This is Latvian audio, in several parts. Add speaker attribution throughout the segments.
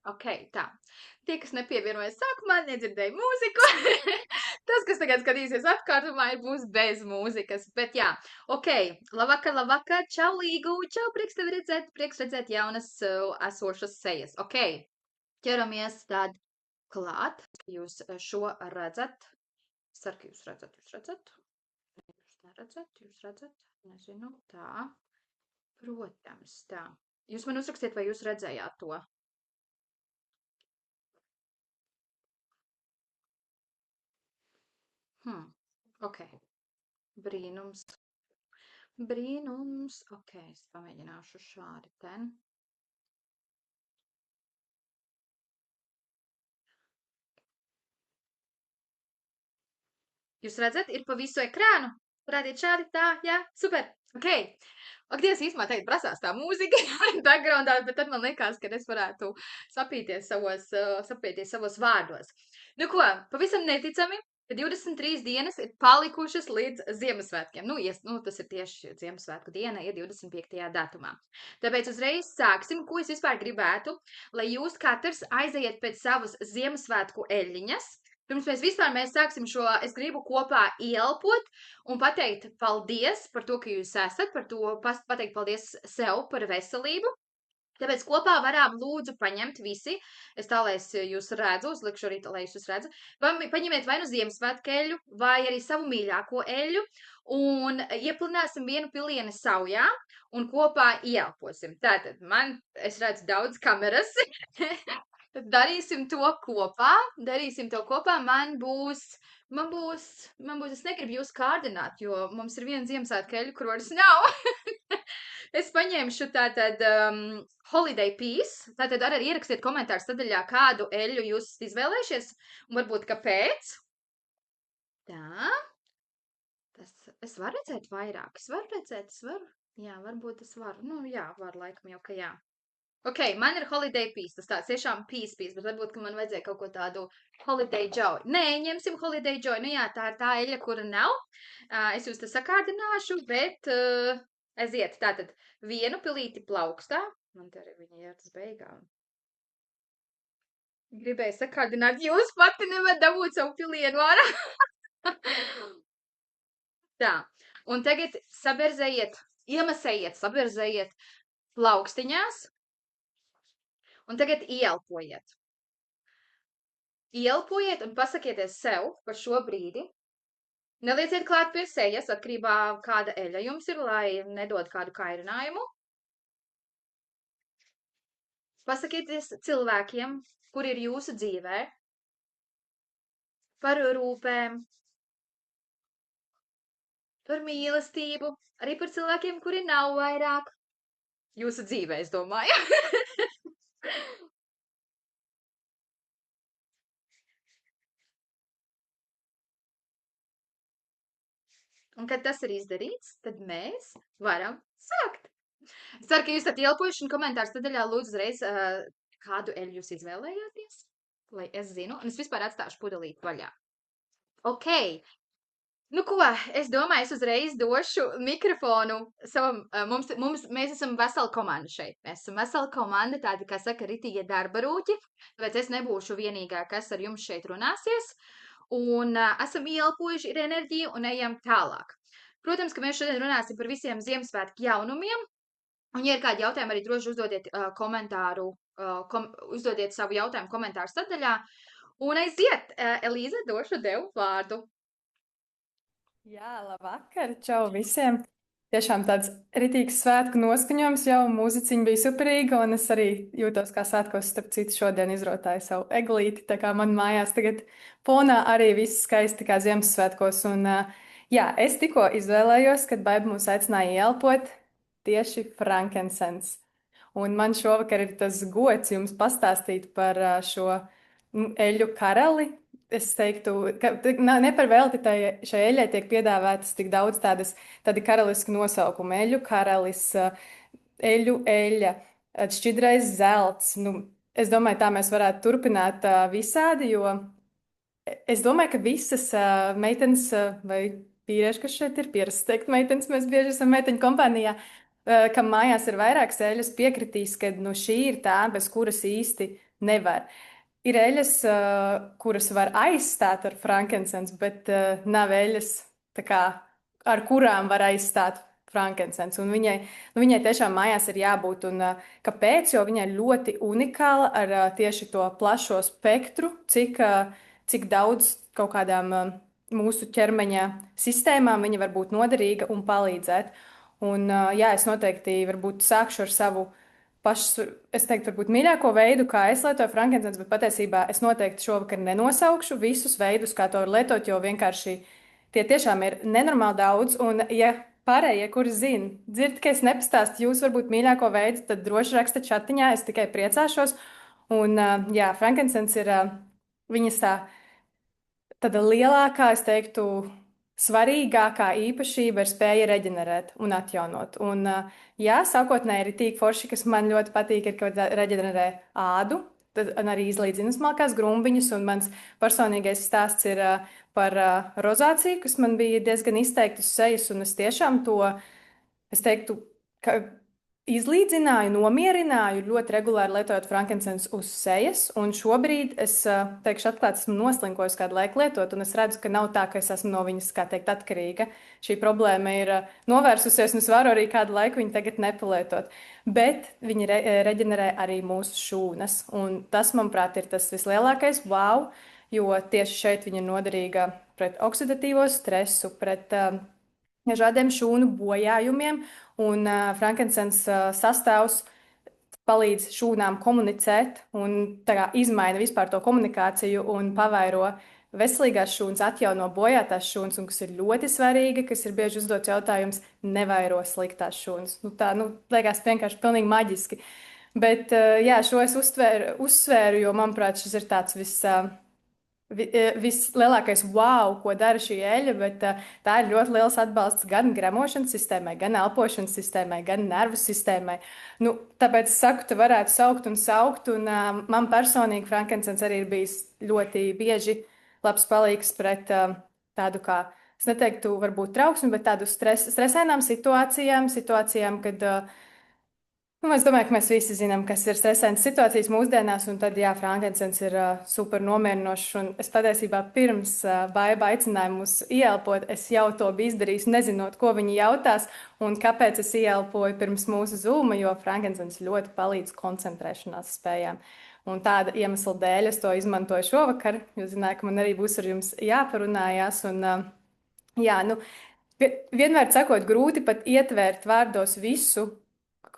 Speaker 1: Ok, tā. Tie, kas nepievienojas sākumā, nedzirdēja mūziku. Tas, kas tagad skatīsies atkārtumā, būs bez mūzikas. Bet jā, ok. Labvakar, labvakar. Čau, Līgu. Čau, prieks tevi redzēt. Prieks redzēt jaunas esošas sejas. Ok. Ķeramies tad klāt. Jūs šo redzat. Ceru, ka jūs redzat. Jūs redzat? Jūs neredzat? Jūs redzat? Nezinu. Tā. Protams, tā. Jūs man uzrakstiet, vai jūs redzējāt to? Ok. Brīnums. Brīnums. Ok, es pamēģināšu šādi ten. Jūs redzat, ir pa visu ekrānu? Parādiet šādi, tā, jā, super. Ok. Ak, Dievs, īstenībā tagad prasās tā mūzika backgroundā, bet tad man likās, ka es varētu sapīties savos vārdos. Nu ko, pavisam neticami, ka 23 dienas ir palikušas līdz Ziemassvētkiem. Nu, tas ir tieši Ziemassvētku diena, ir 25. datumā. Tāpēc uzreiz sāksim, ko es vispār gribētu, lai jūs katrs aiziet pēc savas Ziemassvētku eļļiņas. Pirms mēs sāksim šo, es gribu kopā ielpot un pateikt paldies par to, ka jūs esat, par to pateikt paldies sev par veselību. Tāpēc kopā varam lūdzu paņemt visi, es tā, lai es jūs redzu, uzlikšu arī, lai jūs redzu, paņemiet vai nu Ziemassvētku eļļu, vai arī savu mīļāko eļļu, un ieplināsim vienu pilieni saujā, un kopā ielposim. Tātad es redzu daudz kameras, darīsim to kopā, es negribu jūs kārdināt, jo mums ir viena Ziemassvētku eļļa, kur vairs nav. Es paņemšu tātad Holiday Peace, tātad arī ierakstiet komentāru sadaļā, kādu eļļu jūs izvēlējušies, un varbūt kāpēc. Tā. Es varu redzēt vairāk, jā, varbūt es varu, nu jā, var laikam jau, ka jā. Ok, man ir Holiday Peace, tas tāds tiešām peace, bet varbūt, ka man vajadzēja kaut ko tādu Holiday Joy. Nē, ņemsim Holiday Joy, nu jā, tā ir tā eļļa, kura nav. Es jūs te sakārdināšu, bet aiziet. Tātad vienu pilīti plaukstā. Man te arī viņa ir tas beigām. Gribēju sakārdināt, jūs pati nevar dabūt savu pilienu ārā. Tā, un tagad saberzējiet plaukstiņās. Un tagad ielpojiet. Ielpojiet un pasakieties sev par šo brīdi. Nelieciet klāt pie sejas, atkarībā kāda eļļa jums ir, lai nedod kādu kairinājumu. Pasakieties cilvēkiem, kur ir jūsu dzīvē, par rūpēm, par mīlestību, arī par cilvēkiem, kuri nav vairāk. Jūsu dzīvē, es domāju. Un, kad tas ir izdarīts, tad mēs varam sākt. Es ceru, ka jūs esat ielpojuši un komentāru sadaļā lūdzu uzreiz, kādu eļļu jūs izvēlējāties, lai es zinu, un es vispār atstāšu pudelīti vaļā. Ok. Nu ko, es domāju, es uzreiz došu mikrofonu savam, mēs esam vesela komanda šeit. Mēs esam vesela komanda, tādi, kā saka, ritīgie darba rūķi, tāpēc es nebūšu vienīgā, kas ar jums šeit runāsies. Un esam ielpojuši, ir enerģija un ejam tālāk. Protams, ka mēs šodien runāsim par visiem Ziemassvētku jaunumiem. Un, ja ir kādi jautājumi, arī droši uzdodiet komentāru, uzdodiet savu jautājumu komentāru sadaļā. Un aiziet, Elīze, došu tev vārdu.
Speaker 2: Jā, labvakar, čau visiem! Tiešām tāds ritīgs svētku noskaņojums, jau mūziciņa bija superīga, un es arī jūtos kā svētkos, starp citu, šodien izrotāju savu eglīti, tā kā man mājās tagad fonā arī viss skaisti kā Ziemassvētkos, un jā, es tikko izvēlējos, kad Baiba mūs aicināja ielpot tieši frankincense, un man šovakar ir tas gods jums pastāstīt par šo eļļu karali. Es teiktu, ka ne par velti šai eļļai tiek piedāvātas tik daudz tādi karaliski nosaukumi. Eļļu karalis, eļļu eļļa, šķidrais zelts. Nu, es domāju, tā mēs varētu turpināt visādi, jo es domāju, ka visas meitenes vai vīrieši, kas šeit ir pierasts teikt meitenes, mēs bieži esam meiteņu kompānijā, kam mājās ir vairākas eļļas, piekritīs, ka nu, šī ir tā, bez kuras īsti Nevar. Ir eļas, kuras var aizstāt ar frankincensu, bet nav eļas, tā kā, ar kurām var aizstāt frankincensu. Un viņai tiešām mājās ir jābūt. Un, kāpēc? Jo viņai ļoti unikāla ar tieši to plašo spektru, cik daudz kaut kādām mūsu ķermeņa sistēmām viņa var būt noderīga un palīdzēt. Un, jā, es noteikti varbūt sākšu ar savu pašu, es teiktu, varbūt mīļāko veidu, kā es lietoju frankincensu, bet patiesībā es noteikti šovakar nenosaukšu visus veidus, kā to var lietot, jo vienkārši tie tiešām ir nenormāli daudz. Un, ja pārējie, kuri zina, dzird, ka es nepastāstu jūs varbūt mīļāko veidu, tad droši raksta chatiņā, es tikai priecāšos. Un, jā, frankincens ir viņas tā. Tāda lielākā, es teiktu, svarīgākā īpašība ir spēja reģenerēt un atjaunot. Un, jā, sākotnēji ir tīk forši, kas man ļoti patīk, ir, ka reģenerē ādu, tad arī izlīdzina smalkās grumbiņas, un mans personīgais stāsts ir par rozāciju, kas man bija diezgan izteikti uz sejas, un es tiešām to, es teiktu, ka izlīdzināju, nomierināju ļoti regulāri lietojot frankincensu uz sejas, un šobrīd es teikšu atklāti, esmu noslinkojis kādu laiku lietot, un es redzu, ka nav tā, ka es esmu no viņas, kā teikt, atkarīga. Šī problēma ir novērsusies, un es varu arī kādu laiku viņu tagad nepalietot. Bet viņi reģenerē arī mūsu šūnas, un tas, manuprāt, ir tas vislielākais wow, jo tieši šeit viņa ir noderīga pret oksidatīvo stresu, pret dažādiem šūnu bojājumiem, un frankincens sastāvs palīdz šūnām komunicēt un tā kā izmaina vispār to komunikāciju un pavairo veselīgās šūnas, atjauno bojātās šūnas, un kas ir ļoti svarīgi, kas ir bieži uzdots jautājums, nevairo sliktās šūnas. Nu, tā, liekas vienkārši pilnīgi maģiski. Bet, jā, šo es uzsvēru, jo, manuprāt, šis ir tāds vislielākais wow, ko dara šī eļļa, bet tā ir ļoti liels atbalsts gan gremošanas sistēmai, gan elpošanas sistēmai, gan nervu sistēmai. Nu, tāpēc es saku, tu varētu saukt un saukt, un man personīgi frankincens arī ir bijis ļoti bieži labs palīgs pret tādu kā, es neteiktu varbūt trauksmi, bet tādu stresainām situācijām, kad es domāju, ka mēs visi zinām, kas ir stresainas situācijas mūsdienās, un tad, jā, frankincens ir super nomierinošs. Un es patiesībā pirms Baiba aicināja mūs ieelpot, es jau to biju izdarījis, nezinot, ko viņi jautās un kāpēc es ieelpoju pirms mūsu zūma, jo frankincens ļoti palīdz koncentrēšanās spējām. Un tāda iemesla dēļ es to izmantoju šovakar, jo zināju, ka man arī būs ar jums jāparunājās. Un, jā, vienmēr sakot, grūti pat ietvērt vārdos visu,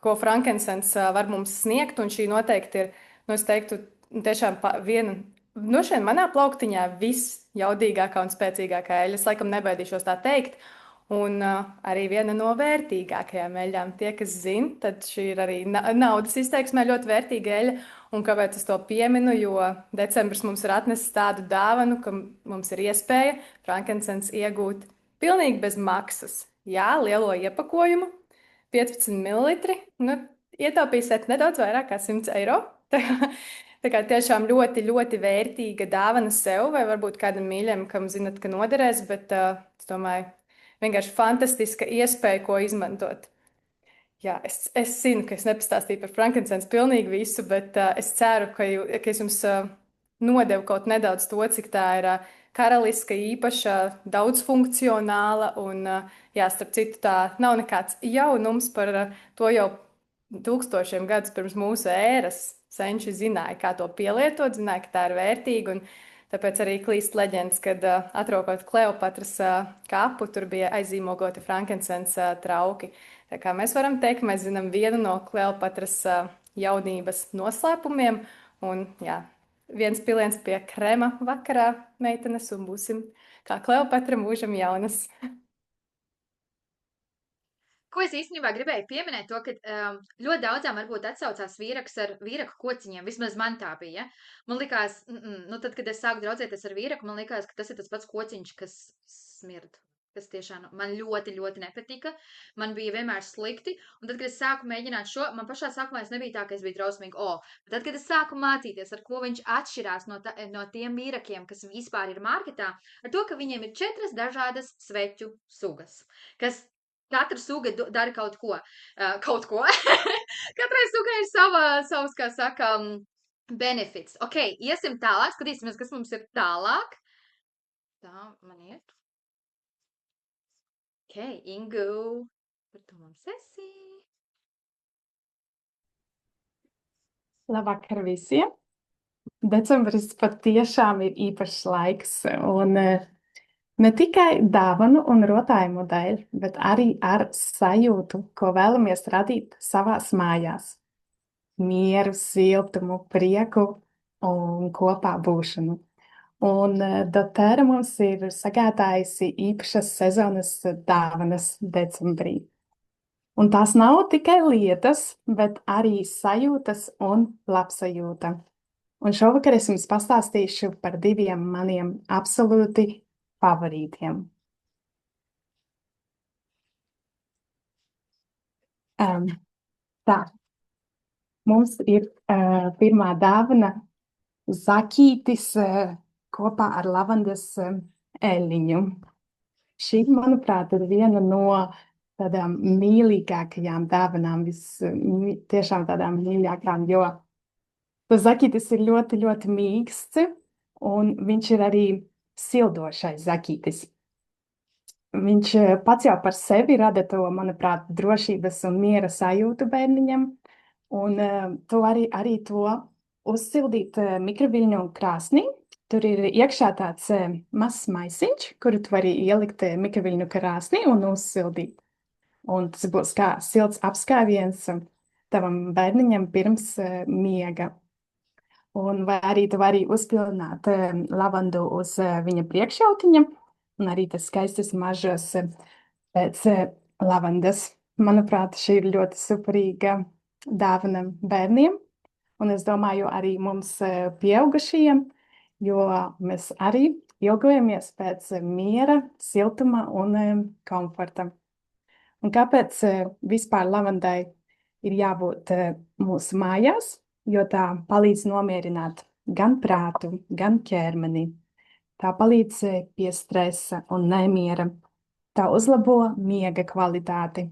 Speaker 2: ko frankincens var mums sniegt, un šī noteikti ir, es teiktu, tiešām viena, šeit manā plauktiņā visjaudīgākā un spēcīgākā eļļa. Es laikam nebaidīšos tā teikt, un arī viena no vērtīgākajām eļļām. Tie, kas zina, tad šī ir arī naudas izteiksmē ļoti vērtīga eļļa, un kāpēc es to pieminu, jo decembris mums ir atnesis tādu dāvanu, ka mums ir iespēja frankincens iegūt pilnīgi bez maksas. Jā, lielo iepakojumu, 15 ml. Nu, ietaupīsiet nedaudz vairāk kā 100 eiro. Tā kā tiešām ļoti, ļoti vērtīga dāvana sev, vai varbūt kādam mīļam, kam zinat, ka noderēs, bet es domāju, vienkārši fantastiska iespēja, ko izmantot. Jā, es zinu, ka es nepastāstīju par frankincensu pilnīgi visu, bet es ceru, ka es jums nodevu kaut nedaudz to, cik tā ir karaliska, īpaša, daudzfunkcionāla un, jā, starp citu, tā nav nekāds jaunums, par to jau tūkstošiem gadus pirms mūsu ēras senči zināja, kā to pielietot, zināja, ka tā ir vērtīga, un tāpēc arī klīst leģendas, kad atrokot Kleopatras kapu, tur bija aizīmogoti frankincensa trauki. Tā kā mēs varam teikt, ka mēs zinām vienu no Kleopatras jaunības noslēpumiem, un, jā, viens piliens pie krema vakarā, meitenes, un būsim kā Kleopatra mūžam jaunas.
Speaker 1: Ko es īstenībā gribēju pieminēt, to, ka ļoti daudzām varbūt atsaucās vīraks ar vīraku kociņiem. Vismaz man tā bija. Man likās, nu tad, kad es sāku draudzēties ar vīraku, man likās, ka tas ir tas pats kociņš, kas smird. Kas tiešām man ļoti, ļoti nepatika. Man bija vienmēr slikti. Un tad, kad es sāku mēģināt šo, man pašā sākumā es nebija tā, ka es biju drausmīgi. Tad, kad es sāku mācīties, ar ko viņš atšķirās no tiem vīrakiem, kas vispār ir marketā, ar to, ka viņiem ir 4 dažādas sveķu sugas, kas katra suga dara kaut ko. Kaut ko. Katrai sugai ir savs, kā saka, benefits. Ok, iesim tālāk, skatīsimies, kas mums ir tālāk. Tā, man iet. Ok, Ingu, kur tu mums esi?
Speaker 2: Labvakar visiem! Decembris patiešām ir īpašs laiks, un ne tikai dāvanu un rotājumu dēļ, bet arī ar sajūtu, ko vēlamies radīt savās mājās. Mieru, siltumu, prieku un kopā būšanu. Un doTERRA mums ir sagādājusi īpašas sezonas dāvanas decembrī. Un tās nav tikai lietas, bet arī sajūtas un labsajūta. Un šovakar es jums pastāstīšu par diviem maniem absolūti favorītiem. Um, tā, mums ir pirmā dāvana zaķītis kopā ar lavandas eļļiņu. Šī, manuprāt, ir viena no tādām mīļākajām dāvanām, tiešām tādām mīļākām, jo tas zaķītis ir ļoti, ļoti mīksts, un viņš ir arī sildošais zaķītis. Viņš pats jau par sevi rada to, manuprāt, drošības un miera sajūtu bērniņam, un to arī to uzsildīt mikroviļņu krāsnī. Tur ir iekšā tāds mazs maisiņš, kuru tu vari ielikt mikroviļņu krāsnī un uzsildīt. Un tas būs kā silts apskāviens tavam bērniņam pirms miega. Un vai arī tu vari uzpilināt lavandu uz viņa priekšautiņa, un arī tas skaisti smaržos pēc lavandas. Manuprāt, šī ir ļoti superīga dāvana bērniem, un es domāju arī mums pieaugušajiem, jo mēs arī ilgojamies pēc miera, siltuma un komforta. Un kāpēc vispār lavandai ir jābūt mūsu mājās? Jo tā palīdz nomierināt gan prātu, gan ķermeni. Tā palīdz pie stresa un nemiera. Tā uzlabo miega kvalitāti.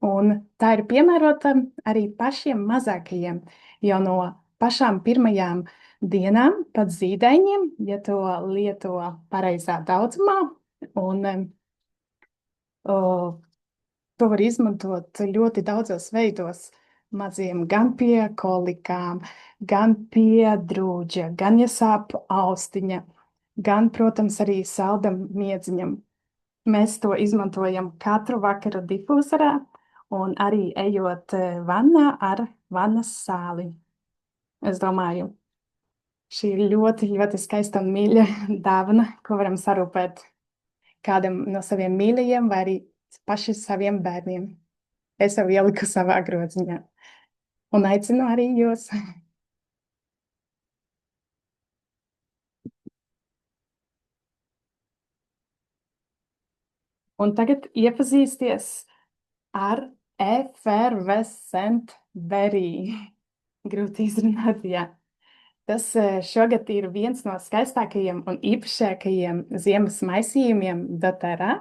Speaker 2: Un tā ir piemērota arī pašiem mazākajiem, jo no pašām pirmajām dienām pat zīdaiņiem, ja to lieto pareizā daudzumā, un to var izmantot ļoti daudzos veidos. Maziem gan pie kolikām, gan pie drūģa, gan ja sāp austiņa, gan, protams, arī saldam miedziņam. Mēs to izmantojam katru vakaru difūzorā un arī ejot vannā ar vannas sāli. Es domāju, šī ir ļoti, ļoti skaista un mīļa dāvana, ko varam sarūpēt kādam no saviem mīļajiem vai arī paši saviem bērniem. Es jau ieliku savā groziņā. Un aicinu arī jūs. Un tagad iepazīsties ar Effervescent Berry. Grūti izrunāt, jā. Tas šogad ir viens no skaistākajiem un īpašākajiem ziemas maisījumiem doTERRA.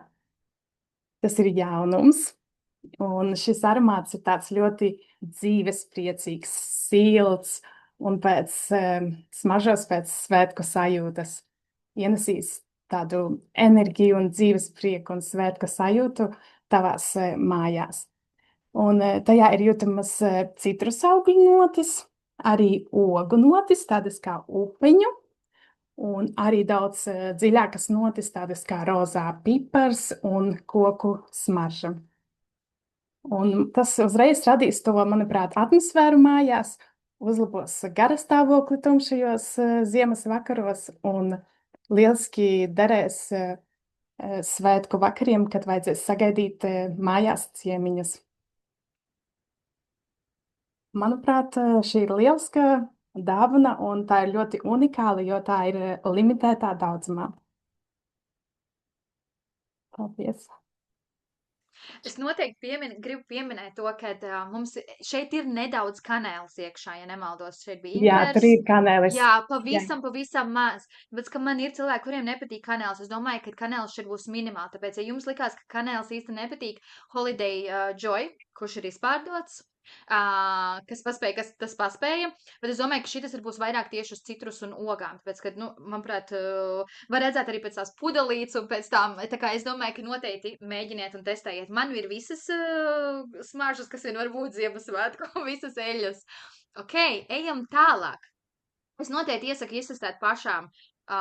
Speaker 2: Tas ir jaunums. Un šis aromāts ir tāds ļoti dzīvespriecīgs, silts un pēc smaržos pēc svētku sajūtas. Ienesīs tādu enerģiju un dzīvesprieku un svētku sajūtu tavās mājās. Un tajā ir jūtamas citrusaugļu notis, arī ogu notis, tādas kā upeņu, un arī daudz dziļākas notis, tādas kā rozā pipars un koku smarža. Un tas uzreiz radīs to, manuprāt, atmosfēru mājās, uzlabos garastāvokli tumšajos ziemas vakaros un lieliski derēs svētku vakariem, kad vajadzēs sagaidīt mājās ciemiņus. Manuprāt, šī ir lieliska dāvana, un tā ir ļoti unikāla, jo tā ir limitētā daudzumā. Paldies!
Speaker 1: Es noteikti gribu pieminēt to, ka mums šeit ir nedaudz kanēlas iekšā, ja nemaldos. Šeit bija
Speaker 2: Jā,
Speaker 1: imbers.
Speaker 2: tur ir kanēlis.
Speaker 1: Jā, pavisam maz. Bet, ka man ir cilvēki, kuriem nepatīk kanēlas, es domāju, ka kanēlas šeit būs minimāli. Tāpēc, ja jums likās, ka kanēlas īsti nepatīk, Holiday Joy, kurš ir izpārdots, kas paspēja, kas tas paspēja, bet es domāju, ka šitas ir būs vairāk tieši uz citrus un ogām, tāpēc, ka, nu, manuprāt, var redzēt arī pēc tās pudelītes un pēc tām, tā kā es domāju, ka noteikti mēģiniet un testējiet. Man ir visas smaržas, kas vien var būt Ziemassvētku, visas eļas. Ok, ejam tālāk. Es noteikti iesaku izsastēt pašām,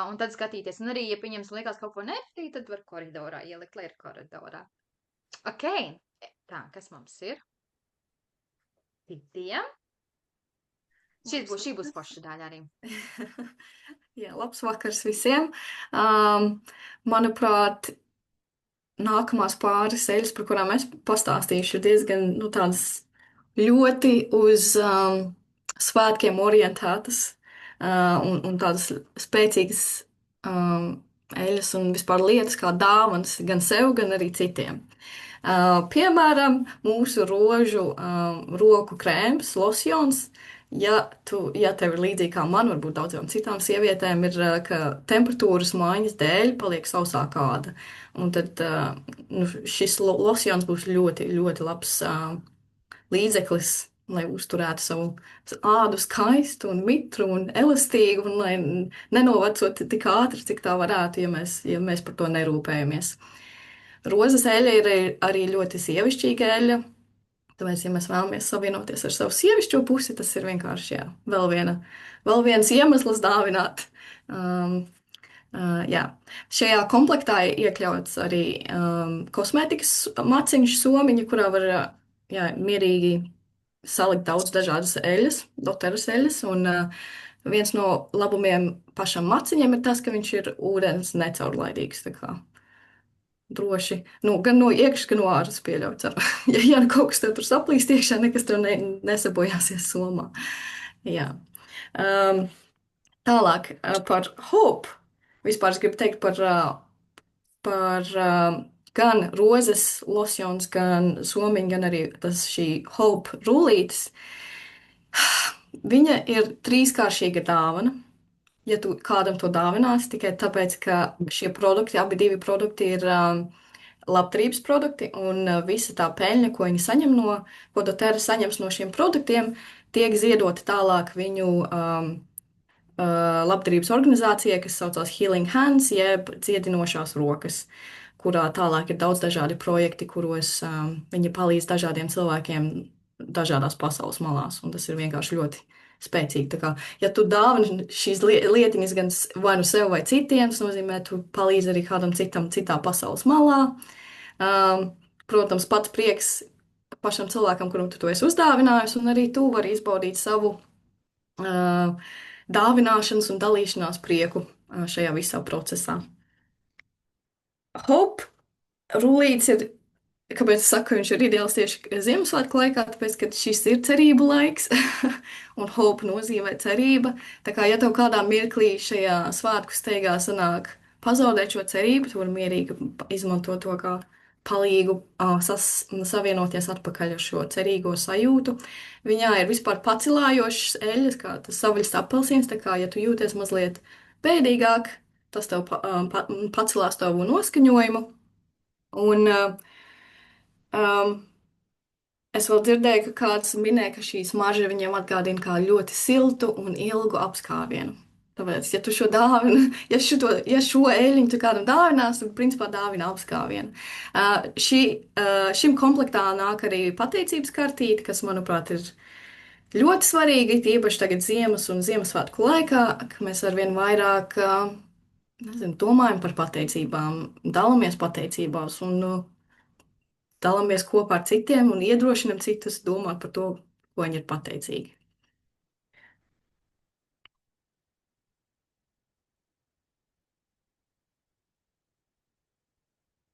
Speaker 1: un tad skatīties. Un arī, ja pieņems liekas kaut ko nepatīk, tad var koridorā ielikt, lai ir koridorā. Ok, tā, kas mums ir? Titiem. Šī būs forša daļa arī.
Speaker 3: Jā, labs vakars visiem. Manuprāt, nākamās pāris eļas, par kurām es pastāstīšu, ir diezgan nu, tādas ļoti uz svētkiem orientētas un tādas spēcīgas eļas un vispār lietas kā dāvanas gan sev, gan arī citiem. Piemēram, mūsu rožu roku krēms, losjons. Ja tev ir līdzīgi kā man, varbūt daudzām citām sievietēm, ir, ka temperatūras maiņas dēļ paliek sausāka āda. Un tad nu, šis losjons būs ļoti, ļoti labs līdzeklis, lai uzturētu savu ādu skaistu un mitru un elastīgu, un lai nenovecotu tik ātri, cik tā varētu, ja mēs par to nerūpējamies. Rozes eļļa ir arī ļoti sievišķīga eļļa. Tāpēc, ja mēs vēlamies savienoties ar savu sievišķo pusi, tas ir vienkārši jā, vēl viens iemesls dāvināt. Jā. Šajā komplektā ir iekļauts arī kosmētikas maciņš somiņa, kurā var mierīgi salikt daudz dažādas eļas, doteras eļas. Un viens no labumiem pašam maciņam ir tas, ka viņš ir ūdens necaurlaidīgs. Droši. Nu, gan no iekšas, gan no ārpuses pieļauts. Ja nu kaut kas tev tur saplīst iekšā, nekas tev nesabojāsies somā. Jā. Tālāk par hope. Vispār es gribu teikt par gan rozes losjons, gan somiņu, gan arī šī hope rullītes. Viņa ir trīskāršīga dāvana. Ja tu kādam to dāvinās, tikai tāpēc, ka šie produkti, abi divi produkti ir labdarības produkti, un visa tā peļņa, ko viņi saņem ko doTERRA saņems no šiem produktiem, tiek ziedota tālāk viņu labdarības organizācijai, kas saucās Healing Hands, jeb dziedinošās rokas, kurā tālāk ir daudz dažādi projekti, kuros viņi palīdz dažādiem cilvēkiem dažādās pasaules malās, un tas ir vienkārši ļoti spēcīgi. Tā kā, ja tu dāvini šīs lietiņas gan vai nu sev vai citiem, tas nozīmē, tu palīdzi arī kādam citam citā pasaules malā. Protams, pats prieks pašam cilvēkam, kuram tu to esi uzdāvinājis, un arī tu vari izbaudīt savu dāvināšanas un dalīšanās prieku šajā visā procesā. Hope rullīts ir. Kāpēc es saku, ka viņš ir ideāls tieši Ziemassvētku laikā? Tāpēc, ka šis ir cerību laiks, un hope nozīmē cerība. Tā kā, ja tev kādā mirklī šajā svētku steigā sanāk pazaudēt šo cerību, tu vari mierīgi izmantot to kā palīgu savienoties atpakaļ ar šo cerīgo sajūtu. Viņā ir vispār pacilājošas eļļas, kā tas savvaļas apelsīns, tā kā, ja tu jūties mazliet bēdīgāk, tas tev pacilās tavu noskaņojumu. Un es vēl dzirdēju, ka kāds minēja, ka šī smarža viņiem atgādina kā ļoti siltu un ilgu apskāvienu. Tāpēc, ja tu šo dāvinu, ja šo eļļiņu tu kādam dāvinās, tad principā dāvina apskāvienu. Šim komplektā nāk arī pateicības kartīte, kas, manuprāt, ir ļoti svarīga, īpaši tagad ziemas un Ziemassvētku laikā, ka mēs arvien vairāk domājam par pateicībām, dalāmies pateicībās un dalāmies kopā ar citiem un iedrošinam citus domāt par to, ko viņi ir pateicīgi.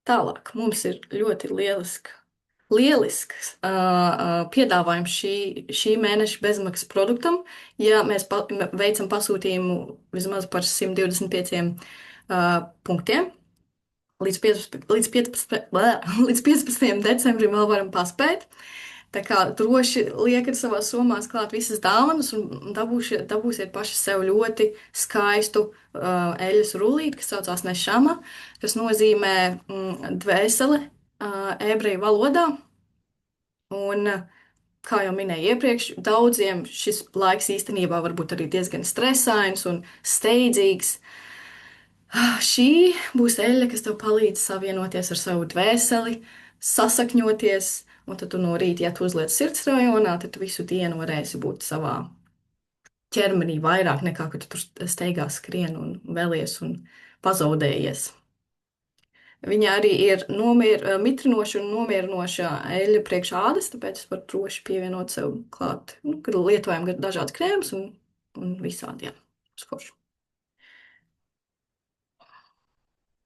Speaker 3: Tālāk mums ir ļoti lielisks piedāvājums šī mēneša bezmaksas produktam, ja mēs veicam pasūtījumu vismaz par 125 punktiem. Līdz 15. decembrim vēl varam paspēt. Tā kā droši liekat savās somās klāt visas dāvanas un dabūsiet paši sev ļoti skaistu eļļas rullīti, kas saucās nešama, kas nozīmē dvēsele ebreju valodā. Un kā jau minēju iepriekš, daudziem šis laiks īstenībā var būt arī diezgan stresains un steidzīgs. Šī būs eļļa, kas tev palīdz savienoties ar savu dvēseli, sasakņoties, un tad tu no rīta, ja tu uzliec sirds rajonā, tad tu visu dienu varēsi būt savā ķermenī vairāk nekā, kad tu tur steigā skrien un vēlies un pazaudējies. Viņa arī ir mitrinoša un nomierinoša eļļa priekš ādas, tāpēc var droši pievienot sev klāt, kad lietojam dažādas krēmas un visādi, jā, skošu.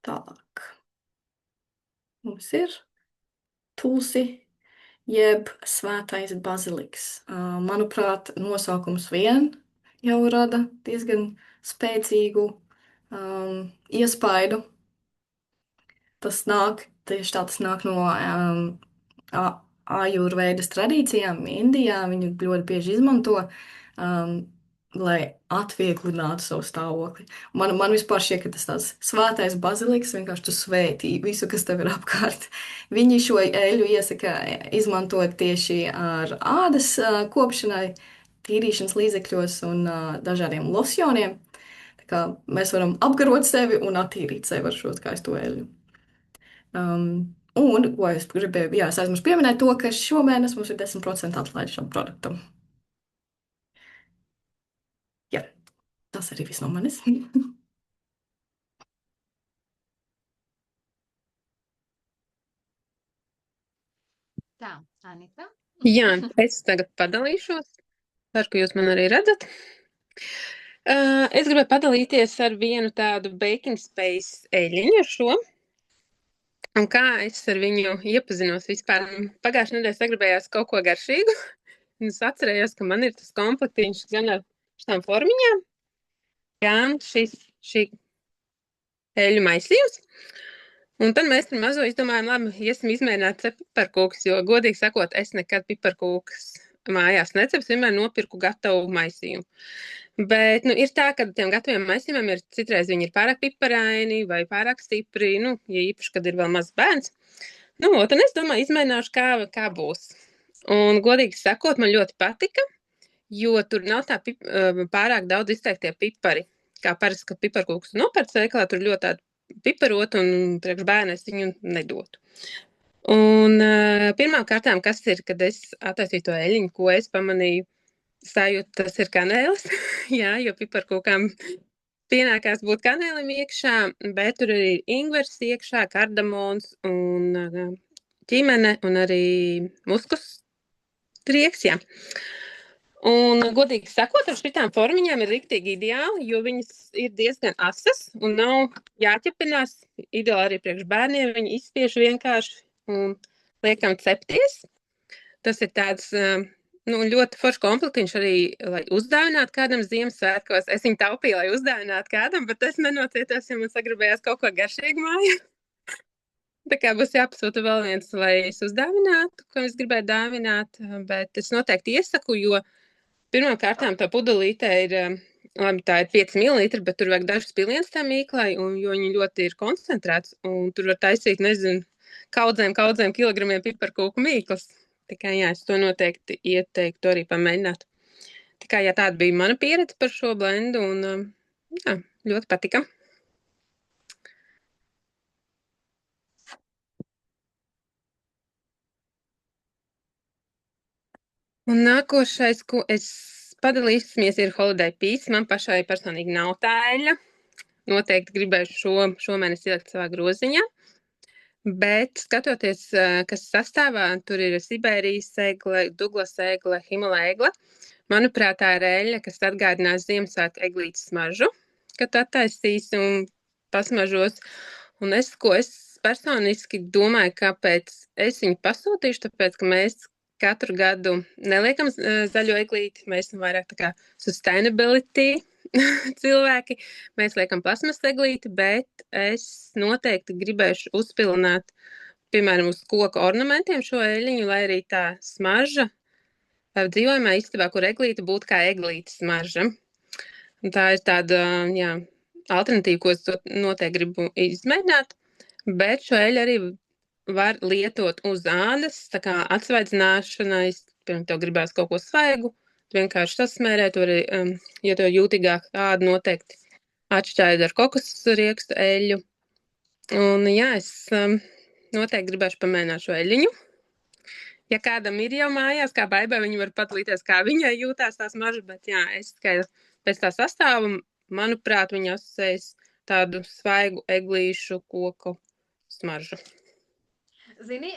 Speaker 3: Tālāk. Mums ir tulsi, jeb svētais baziliks. Manuprāt, nosaukums vien jau rada diezgan spēcīgu iespaidu. Tas nāk no ājurveidas tradīcijām Indijā. Viņu ļoti bieži izmanto, lai atvieglinātu savu stāvokli. Man vispār šķiet, ka tas tāds svētais baziliks, vienkārši tu svētī visu, kas tev ir apkārt. Viņi šo eļļu iesaka izmantot tieši ar ādas kopšanai, tīrīšanas līdzekļos un dažādiem losjoniem. Tā kā mēs varam apgarot sevi un attīrīt sevi ar šo skaisto eļļu. Un, ko es gribēju, es aizmirsu pieminēt to, ka šomēnes mums ir 10% atlaide šam produktam. Jā, tas arī viss no manis.
Speaker 1: Tā, Anita.
Speaker 4: Jā, es tagad padalīšos. Ceru, ka jūs man arī redzat. Es gribēju padalīties ar vienu tādu baking space eļļiņu ar šo. Un kā es ar viņu iepazinos vispār? Pagājušajā nedēļā sagribējās kaut ko garšīgu. Un es atcerējos, ka man ir tas komplektiņš gan ar šitām formiņām, gan šī eļļu maisījums. Un tad mēs ar mazo izdomājām, labi, iesim izmēģināt piparkūkas, jo, godīgi sakot, es nekad piparkūkas mājās necepsu, vienmēr nopirku gatavu maisījumu. Bet, ir tā, ka tiem gataviem maisījumiem citreiz viņi ir pārāk piparaini vai pārāk stipri, ja īpaši, kad ir vēl mazs bērns. Un es domāju, izmēģināšu, kā būs. Un, godīgi sakot, man ļoti patika, jo tur nav tā pārāk daudz izteiktie pipari. Kā parasti, kad piparkūkas nopērc veikalā, tur ļoti tāda piparot un priekš bērnu es viņu nedotu. Un pirmām kārtām, kas ir, kad es attaisīju to eļļiņu, ko es pamanīju, sajūtu, tas ir kanēlis, jā, jo piparkūkām pienākās būt kanēlim iekšā, bet tur arī ingvers iekšā, kardamons un ķimene un arī muskus trieks, jā. Un, godīgi sakot, ar šitām formiņām ir riktīgi ideāli, jo viņas ir diezgan asas un nav jāķepinās. Ideāli arī priekš bērniem, viņi izspiež vienkārši un liekam cepties. Tas ir tāds ļoti foršs komplektiņš arī, lai uzdāvinātu kādam Ziemassvētkos. Es viņu taupīju, lai uzdāvinātu kādam, bet es nenocietos, ja man sagribējās kaut ko garšīgu mājā. Tā kā būs jāpasūta vēl viens, lai es uzdāvinātu, ko es gribēju dāvināt, bet es noteikti iesaku, jo pirmām kārtām tā pudelīte ir, labi, tā ir 5 ml, bet tur vajag dažas piliens tā mīklai, jo viņi ļoti ir koncentrēts, un tur var taisīt, nezinu, kaudzēm kilogramiem piparkūku mīklas. Tā kā, jā, es to noteikti ieteiktu arī pamēģināt. Tā kā, jā, tāda bija mana pieredze par šo blendu, un, jā, ļoti patika. Un nākošais, ko es padalīsimies, ir Holiday Peace. Man pašai personīgi nav tā eļļa. Noteikti gribēšu šomēnes ielikt savā groziņā. Bet skatoties, kas sastāvā, tur ir Sibērijas egle, Duglas egle, Himalaya egle. Manuprāt, tā ir eļļa, kas atgādinās Ziemassvētku eglītes smaržu, kad attaisīs un pasmažos. Un es personiski domāju, kāpēc es viņu pasūtīšu, tāpēc, ka mēs katru gadu neliekam zaļo eglīti, mēs esam vairāk tā kā sustainability cilvēki, mēs liekam plasmas eglīti, bet es noteikti gribēšu uzpilināt, piemēram, uz koka ornamentiem šo eļļiņu, lai arī tā smarža dzīvojamā istabā, kur eglīte būtu kā eglītes smarža. Un tā ir tāda, jā, alternatīva, ko es noteikti gribu izmēģināt, bet šo eļļu arī var lietot uz ādas, tā kā atsvaidzināšanai piemēram, tev gribās kaut ko svaigu, tu vienkārši sasmērē, tu arī, ja tev jūtīgāk āda noteikti atšķaidi ar kokosu riekstu eļļu. Un jā, es noteikti gribēšu pamēģināt šo eļļiņu. Ja kādam ir jau mājās, kā Baibai, viņi var padalīties, kā viņai jūtās tā smarža, bet jā, es tikai pēc tā sastāva, manuprāt, viņa asociējas tādu svaigu eglīšu koku smaržu.
Speaker 1: Zini,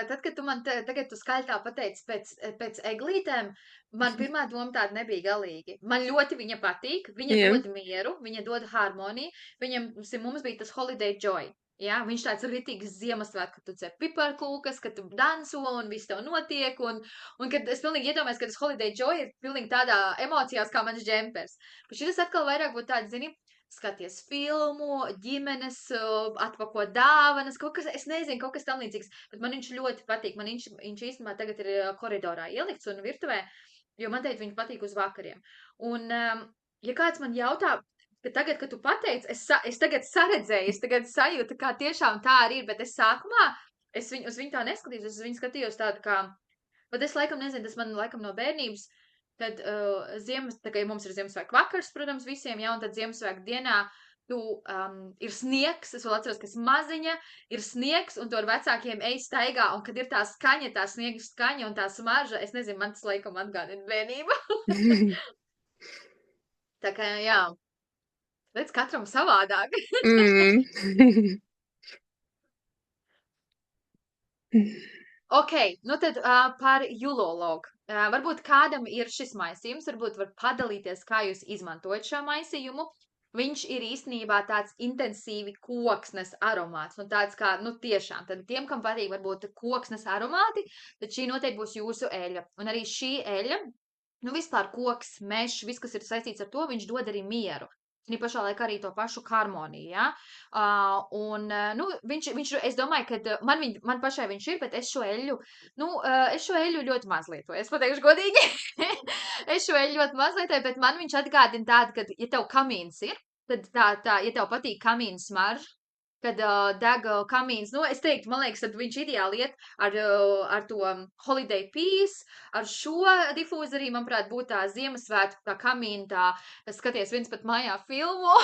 Speaker 1: tad, kad tu man tagad tu skaļi tā pateici pēc eglītēm, man pirmā doma tāda nebija galīgi. Man ļoti viņa patīk, viņa
Speaker 4: Jā.
Speaker 1: dod mieru, viņa dod harmoniju, mums bija tas holiday joy. Jā, viņš tāds ritīgs Ziemassvētku, kad tu cep piparkūkas, kad tu danso un viss tev notiek, un kad es pilnīgi iedomājos, ka tas holiday joy ir pilnīgi tādā emocijās kā mans džempers. Bet šis atkal vairāk būtu tāds, zini, skaties filmu, ģimenes, atpako dāvanas, kaut kas, es nezinu, kaut kas tam līdzīgs, bet man viņš ļoti patīk. Man viņš īstenībā tagad ir koridorā ielikts un virtuvē, jo man teikt, viņš patīk uz vakariem. Un, ja kāds man jautā, ka tagad, kad tu pateici, es tagad saredzēju, es tagad sajūtu, kā tiešām tā arī ir, bet es sākumā, uz viņu tā neskatījos, es uz viņu skatījos tādu kā, bet es laikam nezinu, tas man laikam no bērnības, tad tā kā mums ir Ziemassvētku vakars, protams, visiem, jā, un tad Ziemassvētku dienā ir sniegs, es vēl atceros, ka es maziņa, ir sniegs, un to ar vecākiem ej staigā, un kad ir tā skaņa, tā sniega skaņa un tā smarža, es nezinu, man tas laikam atgādina bērnību. Tā kā, jā, redz katram savādāk. Ok, nu tad par julologu. Varbūt kādam ir šis maisījums, varbūt var padalīties, kā jūs izmantojat šo maisījumu. Viņš ir īstenībā tāds intensīvi koksnes aromāts, nu tāds kā, nu tiešām, tad tiem, kam patīk varbūt koksnes aromāti, tad šī noteikti būs jūsu eļļa. Un arī šī eļļa, nu vispār koks, mešs, viss, kas ir saistīts ar to, viņš dod arī mieru. Viņa pašā laikā arī to pašu harmoniju, ja? Nu, viņš, es domāju, ka man pašai viņš ir, bet es šo eļļu ļoti maz lietoju. Es pateikšu godīgi, es šo eļļu ļoti maz lietoju, bet man viņš atgādina tādu, ka, ja tev kamīns ir, tad ja tev patīk kamīna smarža, kad deg kamīns, nu, es teiktu, man liekas, tad viņš ideāli iet ar to holiday peace, ar šo difūzerī, manuprāt, būtu tā Ziemassvētku, tā kamīna, tā skaties viens pat mājā filmu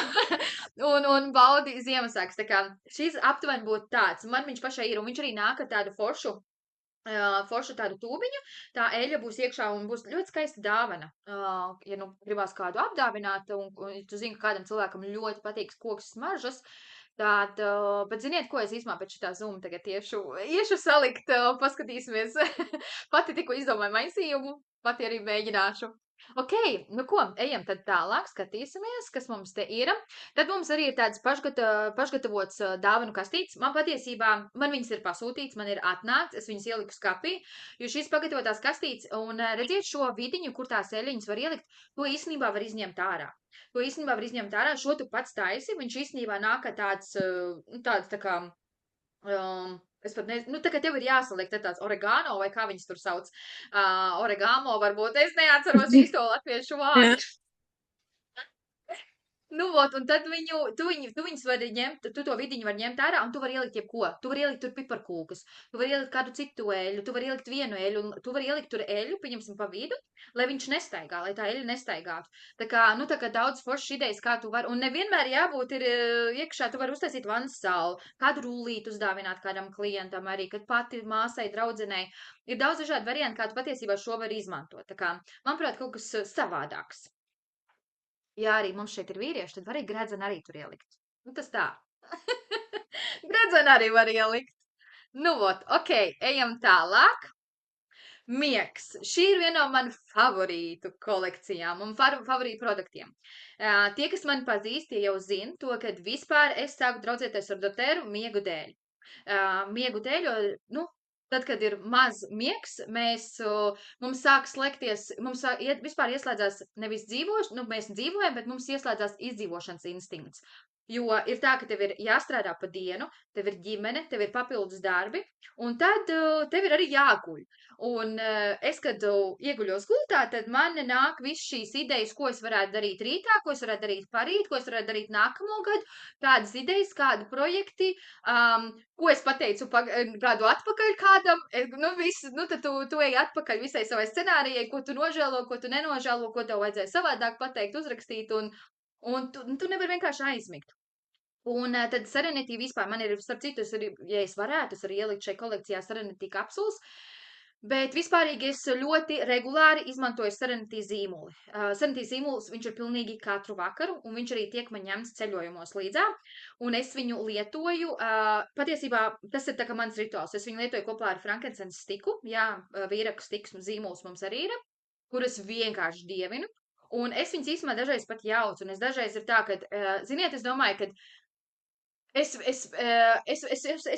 Speaker 1: un baudi Ziemassvētkus. Tā kā šis aptuveni būtu tāds, man viņš pašai ir, un viņš arī nāk ar tādu foršu tādu tūbiņu, tā eļļa būs iekšā un būs ļoti skaista dāvana. Ja nu gribās kādu apdāvināt, un tu zini, ka kādam cilvēkam ļoti patīk koks smaržas, bet ziniet, ko es īstenībā pēc šitā Zoom tagad iešu salikt, paskatīsimies. Pati tikko izdomāju maisījumu, pati arī mēģināšu. Ok, nu ko, ejam tad tālāk, skatīsimies, kas mums te ir. Tad mums arī ir tāds pašgatavots dāvanu kastīts. Man patiesībā, man viņas ir pasūtīts, man ir atnākts, es viņas ieliku skapī, jo šīs pagatavotās kastītes, un redziet šo vidiņu, kur tās eļļiņas var ielikt, to īstenībā var izņemt ārā. Šo tu pats taisi, viņš īstenībā nāk tāds tā kā, es pat nezinu, nu tā kā tev ir jāsaliek tāds oregano, vai kā viņas tur sauc, oregamo varbūt, es neatceros īsto latviešu vārdu. Nu, un tad tu viņus vari ņemt, tu to vidiņu var ņemt ārā, un tu vari ielikt jebko. Tu vari ielikt tur piparkūkas, tu vari ielikt kādu citu eļu, tu vari ielikt vienu eļu, un tu vari ielikt tur eļu, pieņemsim pa vidu, lai viņš nestaigā, lai tā eļa nestaigātu. Tā kā daudz foršas idejas, kā tu vari, un nevienmēr jābūt ir iekšā, tu vari uztaisīt vannas salu, kādu rullītu uzdāvināt kādam klientam arī, kad pati māsai, draudzenei. Ir daudz dažādi varianti, kā tu patiesībā šo var izmantot. Tā kā, manuprāt, kaut kas savādāks. Ja arī mums šeit ir vīrieši, tad var arī gredzenu arī tur ielikt. Nu, tas tā. Gredzenu arī var ielikt. Nu, ok, ejam tālāk. Miegs. Šī ir viena no manu favorītu kolekcijām un favorītu produktiem. Tie, kas mani pazīst, tie jau zina to, kad vispār es sāku draudzēties ar doTERRA miegu dēļ. Miegu dēļ, jo, tad, kad ir maz miegs, mums sāk slēgties, vispār ieslēdzās nevis mēs dzīvojam, bet mums ieslēdzās izdzīvošanas instinkts. Jo ir tā, ka tev ir jāstrādā pa dienu, tev ir ģimene, tev ir papildus darbi, un tad tev ir arī jāguļ. Un es, kad ieguļos gultā, tad man nāk viss šīs idejas, ko es varētu darīt rītā, ko es varētu darīt parīt, ko es varētu darīt nākamo gadu, kādas idejas, kādi projekti, ko es pateicu gadu atpakaļ kādam, tad tu ej atpakaļ visai savai scenārijai, ko tu nožēlo, ko tu nenožēlo, ko tev vajadzēja savādāk pateikt, uzrakstīt, un tu nevari vienkārši aizmigt. Un tad Serenity vispār man ir, starp citu, ja es varētu, es arī ielikt šai kolekcijā Serenity kapsulas, bet vispārīgi es ļoti regulāri izmantoju Serenity zīmuli. Serenity zīmuls, viņš ir pilnīgi katru vakaru, un viņš arī tiek man ņemts ceļojumos līdzā, un es viņu lietoju, patiesībā tas ir tā kā mans rituāls, es viņu lietoju kopā ar Frankincense stiku, vīraku stiks zīmuls mums arī ir, kuras vienkārši dievinu. Un es viņus īstenībā dažreiz pat jaucu, un es dažreiz ir tā, ka, ziniet, es domāju, ka es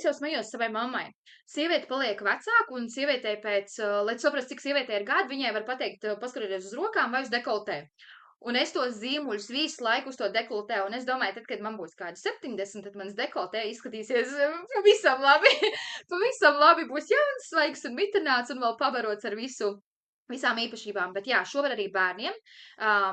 Speaker 1: jau smējos savai mammai. Sieviete paliek vecāka, un sievietei lai saprast, cik sievietei ir gadi, viņai var pateikt, paskatieties uz rokām vai uz dekoltē. Un es tos zīmuļus visu laiku uz to dekoltē, un es domāju, tad, kad man būs kādi 70, tad mans dekoltē izskatīsies pavisam labi. Pavisam labi būs jauns, svaigs un mitināts, un vēl pabarots ar visām īpašībām, bet jā, šo var arī bērniem,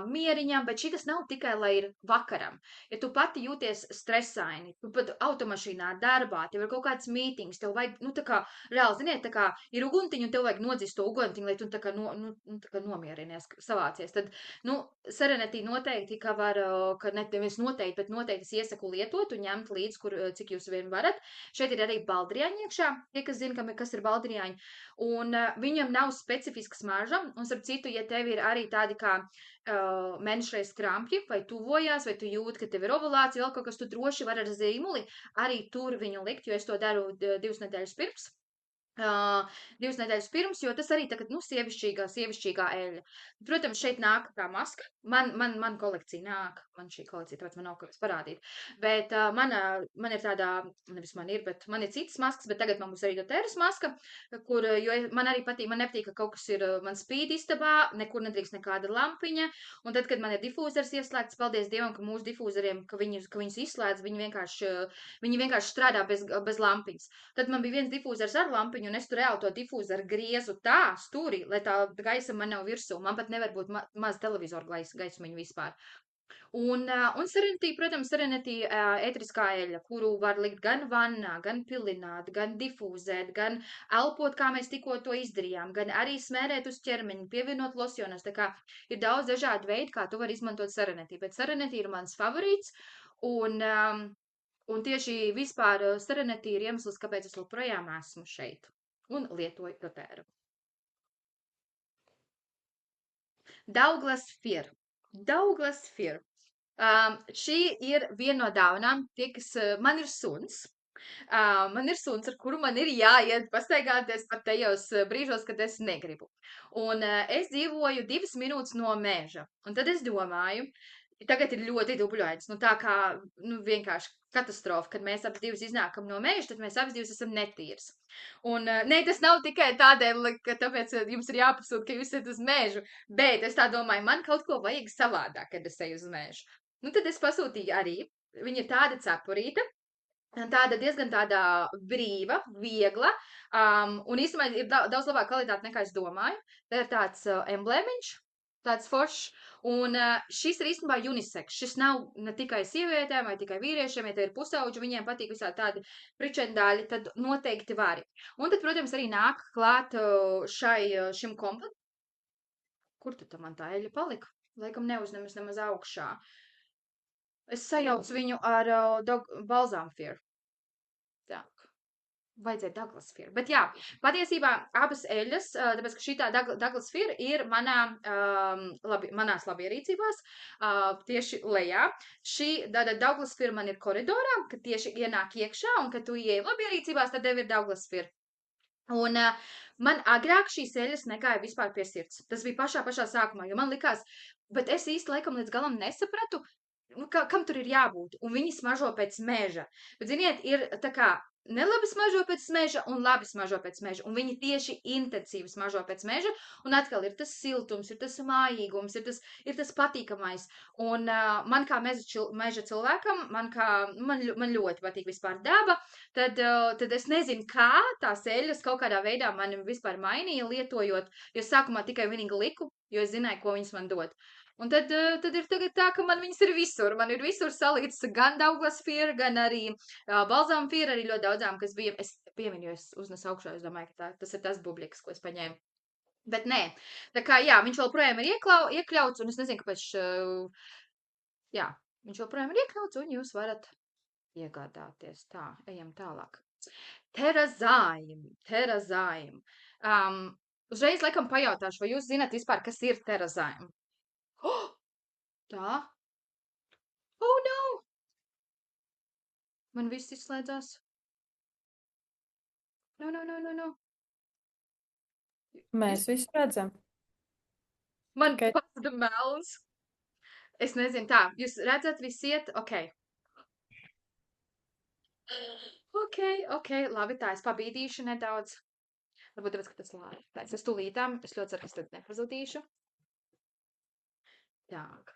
Speaker 1: mieriņam, bet šitas nav tikai, lai ir vakaram. Ja tu pati jūties stresaini, tu pat automašīnā, darbā, tev ir kaut kāds mītings, tev vajag, tā kā, reāli, ziniet, tā kā ir uguntiņu, un tev vajag nodzist to uguntiņu, lai tu tā kā, tā kā nomierinies, savācies. Tad, Serenity noteikti, nevis noteikti, bet noteikti es iesaku lietot un ņemt līdz, cik jūs vien varat. Šeit ir arī baldriāņi iekšā, tie, kas zina, kas ir baldriāņi, un viņam nav specifisks smarža, un starp citu, ja tev ir arī tādi kā menšreiz krampji, vai tuvojās, vai tu jūti, ka tev ir ovulācija, vēl kaut kas, tu droši var ar zīmuli arī tur viņu likt, jo es to daru 2 nedēļas pirms. 2 nedēļas pirms, jo tas arī tagad, sievišķīgā eļļa. Protams, šeit nāk tā maska. Man kolekcija nāk. Man šī kolekcija, tāpēc man nav ko parādīt. Bet man ir tādā, nevis man ir, bet man ir citas maskas, bet tagad man būs arī doTERRA's maska, jo man arī patīk, man nepatīk, ka kaut kas ir, man spīd istabā, nekur nedrīkst nekāda lampiņa, un tad, kad man ir difūzers ieslēgts, paldies Dievam, ka mūsu difūzeriem, ka viņus izslēdz, viņi vienkārši strādā bez lampiņas. Tad man bija viens difūzers ar lampiņu, un es tur reāli to difūzeru griezu tā stūrī, lai tā gaisa man nav virsū. Man pat nevar būt maz televizoru gaismiņu vispār. Un Serenity, protams, ētriskā eļļa, kuru var likt gan vannā, gan pilināt, gan difūzēt, gan elpot, kā mēs tikko to izdarījām, gan arī smērēt uz ķermeņa, pievienot losjonas. Tā kā ir daudz dažādu veidu, kā tu vari izmantot Serenity, bet Serenity ir mans favorīts, un tieši vispār Serenity ir iemesls, kāpēc es joprojām esmu šeit un lietoju doTERRA. Douglas Fir. Šī ir viena no dāvanām, man ir suns. Man ir suns, ar kuru man ir jāiet pastaigāties pat tajos brīžos, kad es negribu. Un es dzīvoju 2 minūtes no meža. Un tad es domāju, tagad ir ļoti dubļains, tā kā, vienkārši katastrofa, kad mēs abi divas iznākam no meža, tad mēs abi divas esam netīrs. Un, tas nav tikai tādēļ, ka tāpēc jums ir jāpasūta, ka jūs esat uz mežu, bet es tā domāju, man kaut ko vajag savādāk, kad es eju uz mežu. Tad es pasūtīju arī, viņa ir tāda cepurīta, diezgan tāda brīva, viegla, un īstenībā ir daudz labāka kvalitāte nekā es domāju. Tā ir tāds emblēmiņš, tāds foršs, un šis ir īstenībā unisex. Šis nav ne tikai sievietēm vai tikai vīriešiem, ja te ir pusauģi, viņiem patīk visādi tādi pričendaļi, tad noteikti vari. Un tad, protams, arī nāk klāt šim kompletam. Kur tad man tā eļļa palika? Laikam neuzņemas nemaz augšā. Es sajaucu viņu ar Balsam Fir. Tā. Vajadzēja Douglas Fir. Bet jā, patiesībā abas eļļas, tāpēc, ka šī Douglas Fir ir manās labierīcībās, tieši lejā. Šī Douglas Fir man ir koridorā, kad tieši ienāk iekšā, un kad tu ieej labierīcībās, tad tev ir Douglas Fir. Un man agrāk šīs eļļas negāja vispār pie sirds. Tas bija pašā sākumā, jo man likās, bet es īsti laikam līdz galam nesapratu, kam tur ir jābūt, un viņi smaržo pēc meža. Bet, ziniet, ir tā kā nelabi smaržo pēc smeža un labi smaržo pēc smeža, un viņi tieši intensīvi smaržo pēc smeža, un atkal ir tas siltums, ir tas mājīgums, ir tas patīkamais, un man kā meža cilvēkam, man ļoti patīk vispār daba, tad es nezinu, kā tās eļas kaut kādā veidā mani vispār mainīja lietojot, jo sākumā tikai vienīgi liku, jo es zināju, ko viņas man dod. Un tad ir tagad tā, ka man viņas ir visur. Man ir visur salīdz gan Douglas Fir, gan arī balzāma Fir, arī ļoti daudzām, kas bija. Es pieminu, jo es uznesu augšā, es domāju, ka tas ir tas bubliks, ko es paņēmu. Bet nē, tā kā jā, viņš joprojām ir iekļauts, un es nezinu, kāpēc, jā, viņš joprojām ir iekļauts, un jūs varat iegādāties. Tā, ejam tālāk. Terazaim. Uzreiz laikam pajautāšu, vai jūs zināt vispār, kas ir terazaim? Oh, tā. Oh, no! Man viss izslēdzās. No.
Speaker 2: Mēs visu redzam.
Speaker 1: Man
Speaker 2: Tikai
Speaker 1: pazuda melns. Es nezinu, tā. Jūs redzat, viss iet? Ok. Ok. Labi, tā. Es pabīdīšu nedaudz. Varbūt tāpēc, ka tas lāpēc. Es tūlītām. Es ļoti ceru, ka es tad nepazudīšu. Так.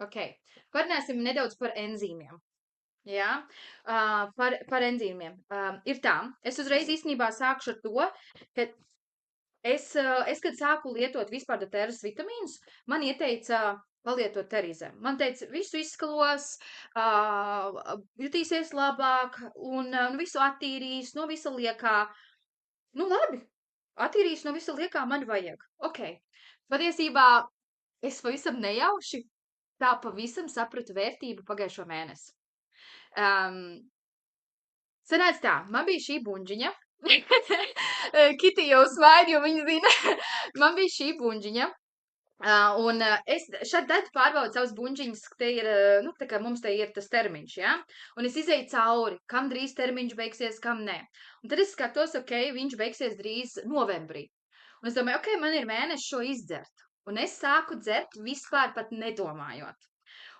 Speaker 1: Ok. Parunāsim nedaudz par enzīmiem. Jā, par enzīmiem. Ir tā, es uzreiz īstenībā sākšu ar to, ka es kad sāku lietot vispār doTERRAs vitamīnus, man ieteica palietot terizēm. Man teica, visu izskalos, jutīsies labāk un visu attīrīs, no visa liekā. Nu labi, attīrīs no visa liekā man vajag. Ok. Patiesībā es pavisam nejauši tā pavisam sapratu vērtību pagājušo mēnesi. Sanāca tā, man bija šī buņģiņa. Kiti jau smaida, jo viņi zina. Man bija šī buņģiņa. Un es šad tad pārbaudu savus buņģiņus, ka te ir, nu, tā kā mums te ir tas termiņš, ja? Un es izēju cauri, kam drīz termiņš beigsies, kam nē. Un tad es skatos, ok, viņš beigsies drīz novembrī. Un es domāju, ok, man ir mēneši šo izdzert. Un es sāku dzert vispār pat nedomājot.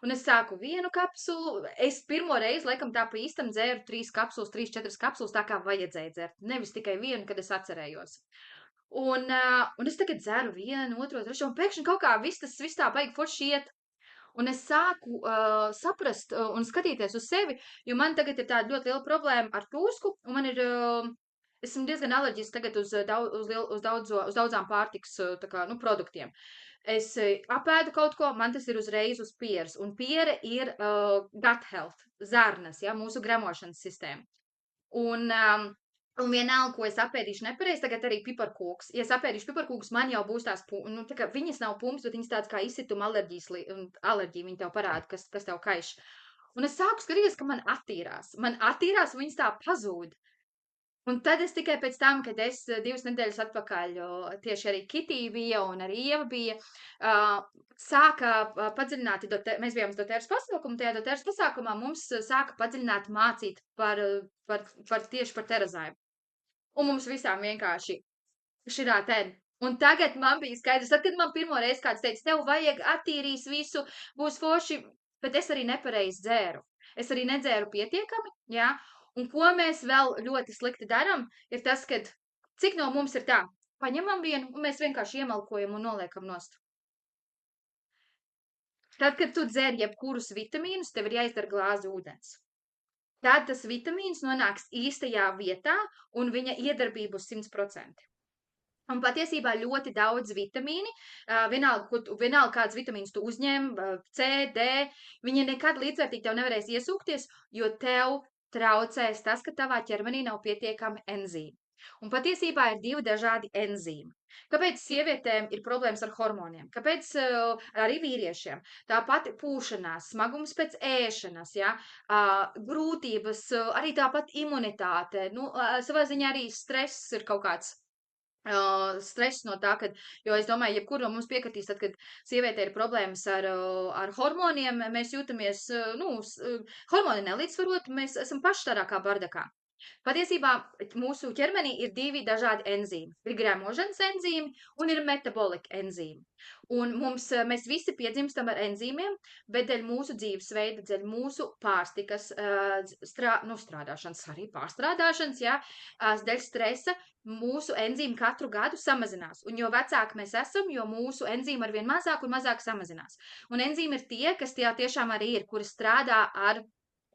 Speaker 1: Un es sāku vienu kapsulu, es pirmo reizi, laikam tā pa īstam dzēru 3 kapsulas, 3-4 kapsulas, tā kā vajadzēja dzert. Nevis tikai vienu, kad es atcerējos. Un es tagad dzeru vienu, otro, trešo, un pēkšņi kaut kā viss tā baigi forši iet. Un es sāku saprast un skatīties uz sevi, jo man tagad ir tāda ļoti liela problēma ar tūsku, un man ir... Esmu diezgan alerģisks tagad uz daudzām pārtikas tā kā, nu, produktiem. Es apēdu kaut ko, man tas ir uzreiz uz pieres. Un piere ir gut health, zarnas, ja, mūsu gremošanas sistēma. Un vienalga, ko es apēdīšu nepareizi, tagad arī piparkūks. Ja es apēdīšu piparkūkus, man jau būs tās, nu, tā kā viņas nav pumps, bet viņas tāds kā izsituma alerģija, viņi tev parāda, kas tev kaiš. Un es sāku skatīties, ka man attīrās, un viņas tā pazūd. Un tad es tikai pēc tam, kad es 2 nedēļas atpakaļ, tieši arī Kitī bija un arī Ieva bija, sāka padziļināt, mēs bijām uz doTERRAs pasākumu, tajā doTERRAs pasākumā mums sāka padziļināt mācīt tieši par terazēm. Un mums visām vienkārši širā ten. Un tagad man bija skaidrs, tad, kad man pirmo reizi kāds teica, tev vajag attīrīs visu, būs forši, bet es arī nepareizi dzēru. Es arī nedzēru pietiekami, jā. Un ko mēs vēl ļoti slikti daram, ir tas, ka cik no mums ir tā, paņemam vienu un mēs vienkārši iemalkojam un noliekam nost. Tad, kad tu dzer jebkurus vitamīnus, tev ir jāizdara glāze ūdens. Tad tas vitamīns nonāks īstajā vietā un viņa iedarbība uz 100%. Un patiesībā ļoti daudz vitamīni, vienalga kāds vitamīns tu uzņem, C, D, viņi nekad līdzvērtīgi tev nevarēs iesūkties, jo tev traucēs tas, ka tavā ķermenī nav pietiekami enzīmi. Un patiesībā ir 2 dažādi enzīmi. Kāpēc sievietēm ir problēmas ar hormoniem? Kāpēc arī vīriešiem? Tāpat pūšanās, smagums pēc ēšanas, ja? Grūtības, arī tāpat imunitāte. Nu, savā ziņā arī stress ir kaut kāds. Stress no tā, jo es domāju, jebkur no mums piekritīs, tad, kad sieviete ir problēmas ar hormoniem, mēs jūtamies, hormoni nelīdzsvarot, mēs esam paši tādā kā bardakā. Patiesībā mūsu ķermenī ir 2 dažādi enzīmi. Ir gremošanas enzīmi un ir metabolika enzīmi. Un mēs visi piedzimstam ar enzīmiem, bet dēļ mūsu dzīvesveida, dēļ mūsu pārtikas strādāšanas, arī pārstrādāšanas, jā, dēļ stresa, mūsu enzīmi katru gadu samazinās. Un jo vecāki mēs esam, jo mūsu enzīmi arvien mazāk un mazāk samazinās. Un enzīmi ir tie, kas tiešām arī ir, kuri strādā ar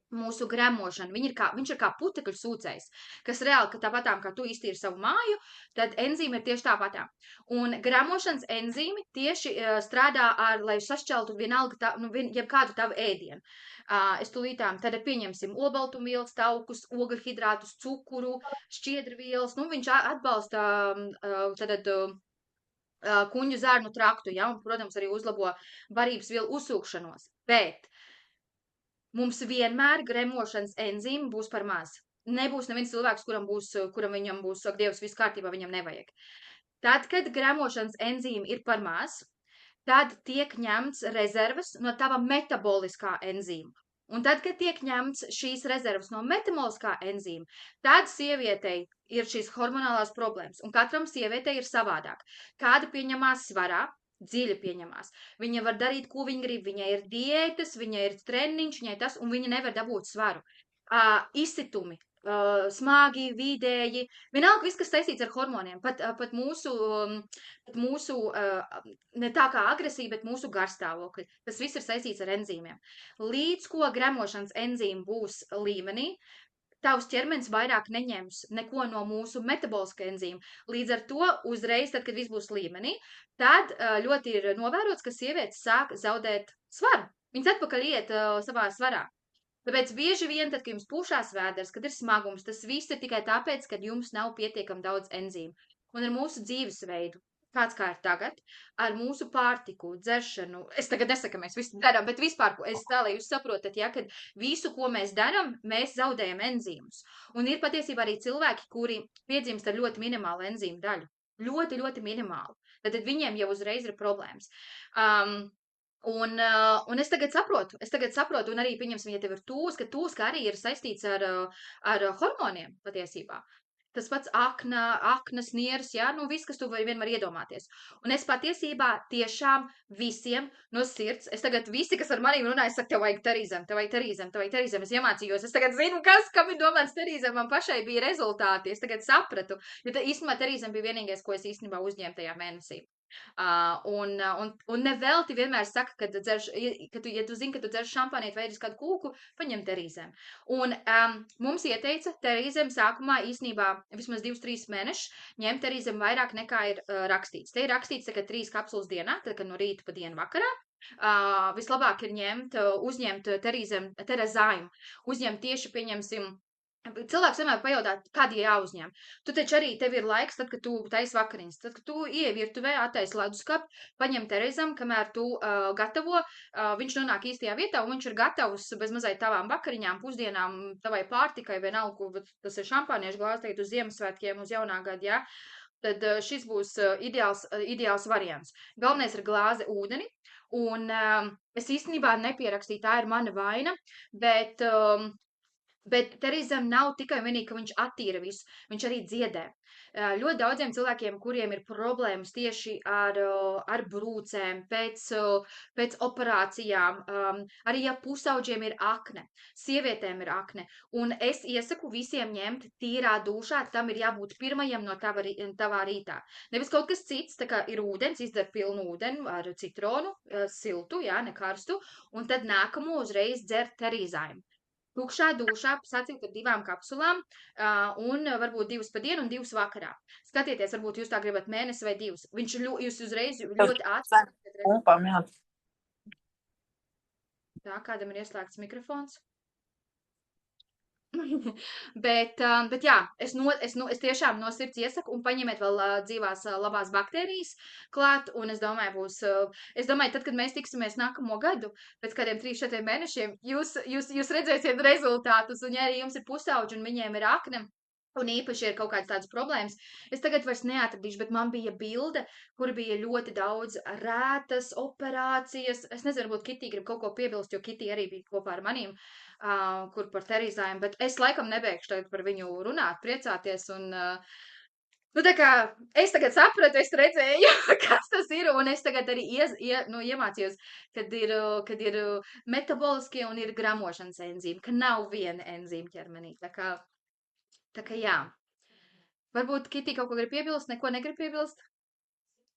Speaker 1: mūsu gremošanu. Viņš ir kā putekļu sūcējs, kas reāli, ka tāpatām, kā tu iztīri savu māju, tad enzīmi ir tieši tāpatām. Un gremošanas enzīmi tieši strādā lai sašķeltu vienalga jebkādu tavu ēdienu. Es tūlītām, tad pieņemsim olbaltumvielas, taukus, ogļhidrātus, cukuru, šķiedrvielas, viņš atbalsta kuņģu zārnu traktu, ja, un, protams, arī uzlabo barības vielu uzsūkšanos. Bet mums vienmēr gremošanas enzīmi būs par maz. Nebūs neviens cilvēks, kuram viņam būs, saka, Dievs, viss kārtībā, viņam nevajag. Tad, kad gremošanas enzīmi ir par maz, tad tiek ņemts rezerves no tava metaboliskā enzīma. Un tad, kad tiek ņemts šīs rezerves no metaboliskā enzīma, tad sievietei ir šīs hormonālās problēmas. Un katram sievietei ir savādāk. Kāda pieņemās svarā, dziļi pieņemās. Viņa var darīt, ko viņa grib. Viņai ir diētas, viņai ir treniņš, viņai tas, un viņa nevar dabūt svaru. Izsitumi, smagi, vidēji, vienalga viss, kas saistīts ar hormoniem, pat mūsu ne tā kā agresija, bet mūsu garstāvokļi. Tas viss ir saistīts ar enzīmiem. Līdz ko gremošanas enzīmi būs līmenī, tavs ķermenis vairāk neņems neko no mūsu metaboliskā enzīma. Līdz ar to uzreiz, tad, kad viss būs līmenī, tad ļoti ir novērots, ka sievietes sāk zaudēt svaru. Viņas atpakaļ iet savā svarā. Tāpēc bieži vien, tad, kad jums pūšās vēders, kad ir smagums, tas viss ir tikai tāpēc, ka jums nav pietiekami daudz enzīmu. Un ar mūsu dzīvesveidu, kāds kā ir tagad, ar mūsu pārtiku, dzeršanu, es tagad nesaku, ka mēs visu darām, bet vispār, es tā, lai jūs saprotat, ja, kad visu, ko mēs darām, mēs zaudējam enzīmus. Un ir patiesībā arī cilvēki, kuri piedzimst ar ļoti minimālu enzīmu daļu. Ļoti, ļoti minimālu. Tad viņiem jau uzreiz ir problēmas. Un es tagad saprotu, un arī, pieņemsim, ja tev ir tūska arī ir saistīts ar hormoniem patiesībā. Tas pats aknas, nieres, jā, viss, kas tu vien var iedomāties. Un es patiesībā tiešām visiem no sirds, es tagad visi, kas ar manīm runāja, saka, tev vajag terīzem, es iemācījos, es tagad zinu, kam ir domāts terīzem, man pašai bija rezultāti, es tagad sapratu, jo īstenībā terīzem bija vienīgais, ko es īstenībā uzņēmu tajā mēnesī. Un nevelti vienmēr saka, ja tu zini, ka tu dzer šampānieti vai ēdis kādu kūku, paņem terīzēm. Un mums ieteica terīzēm sākumā īstenībā vismaz 2-3 mēnešus ņemt terīzēm vairāk nekā ir rakstīts. Te ir rakstīts, ka 3 kapsulas dienā, tad, kad no rīta pa dienu vakarā, vislabāk ir uzņemt terezājumu. Uzņemt tieši, pieņemsim, cilvēks vienmēr pajautā, kādi jāuzņem. Tu taču arī tev ir laiks, tad, kad tu taisi vakariņas, tad, kad tu ieej virtuvē, attaisi leduskapi, paņem terezam, kamēr tu gatavo, viņš nonāk īstajā vietā, un viņš ir gatavs bez mazai tavām vakariņām, pusdienām, tavai pārtikai, vienalga, tas ir šampāniešu glāze, tagad uz Ziemassvētkiem, uz jaunā gada, jā. Tad šis būs ideāls variants. Galvenais ir glāze ūdeni, un es īstenībā nepierakstīju, tā ir mana vaina, bet terīzēm nav tikai vienīgi, ka viņš attīra visu, viņš arī dziedē. Ļoti daudziem cilvēkiem, kuriem ir problēmas tieši ar brūcēm, pēc operācijām, arī ja pusauģiem ir akne, sievietēm ir akne, un es iesaku visiem ņemt tīrā dušā, tam ir jābūt pirmajam no tavā rītā. Nevis kaut kas cits, tā kā ir ūdens, izdzer pilnu ūdeni ar citronu, siltu, jā, ne karstu, un tad nākamo uzreiz dzer terīzājumu. Tukšā dušā sacīt ar 2 kapsulām, un varbūt 2 pa dienu un 2 vakarā. Skatieties, varbūt jūs tā gribat mēnesi vai 2. Jūs uzreiz ļoti ātri. Tā, kādam ir ieslēgts mikrofons. bet jā, es tiešām no sirds iesaku un paņemiet vēl dzīvās labās baktērijas klāt, un es domāju, tad, kad mēs tiksimies nākamo gadu, pēc kādiem 3-4 mēnešiem, jūs redzēsiet rezultātus, un ja arī jums ir pusauģi un viņiem ir akne, un īpaši ir kaut kādas tādas problēmas. Es tagad vairs neatradīšu, bet man bija bilde, kur bija ļoti daudz rētas operācijas. Es nezinu, varbūt Kitī grib kaut ko piebilst, jo Kitī arī bija kopā ar manīm, kur par Terizājiem, bet es laikam nebeigšu tagad par viņu runāt, priecāties un, nu, tā kā es tagad sapratu, es redzēju, kas tas ir, un es tagad arī nu, iemācījos, kad ir metaboliskie un ir gramošanas enzīmi, ka nav viena enzīma ķermenī. Tā kā jā. Varbūt Kitī kaut ko grib piebilst, neko negrib piebilst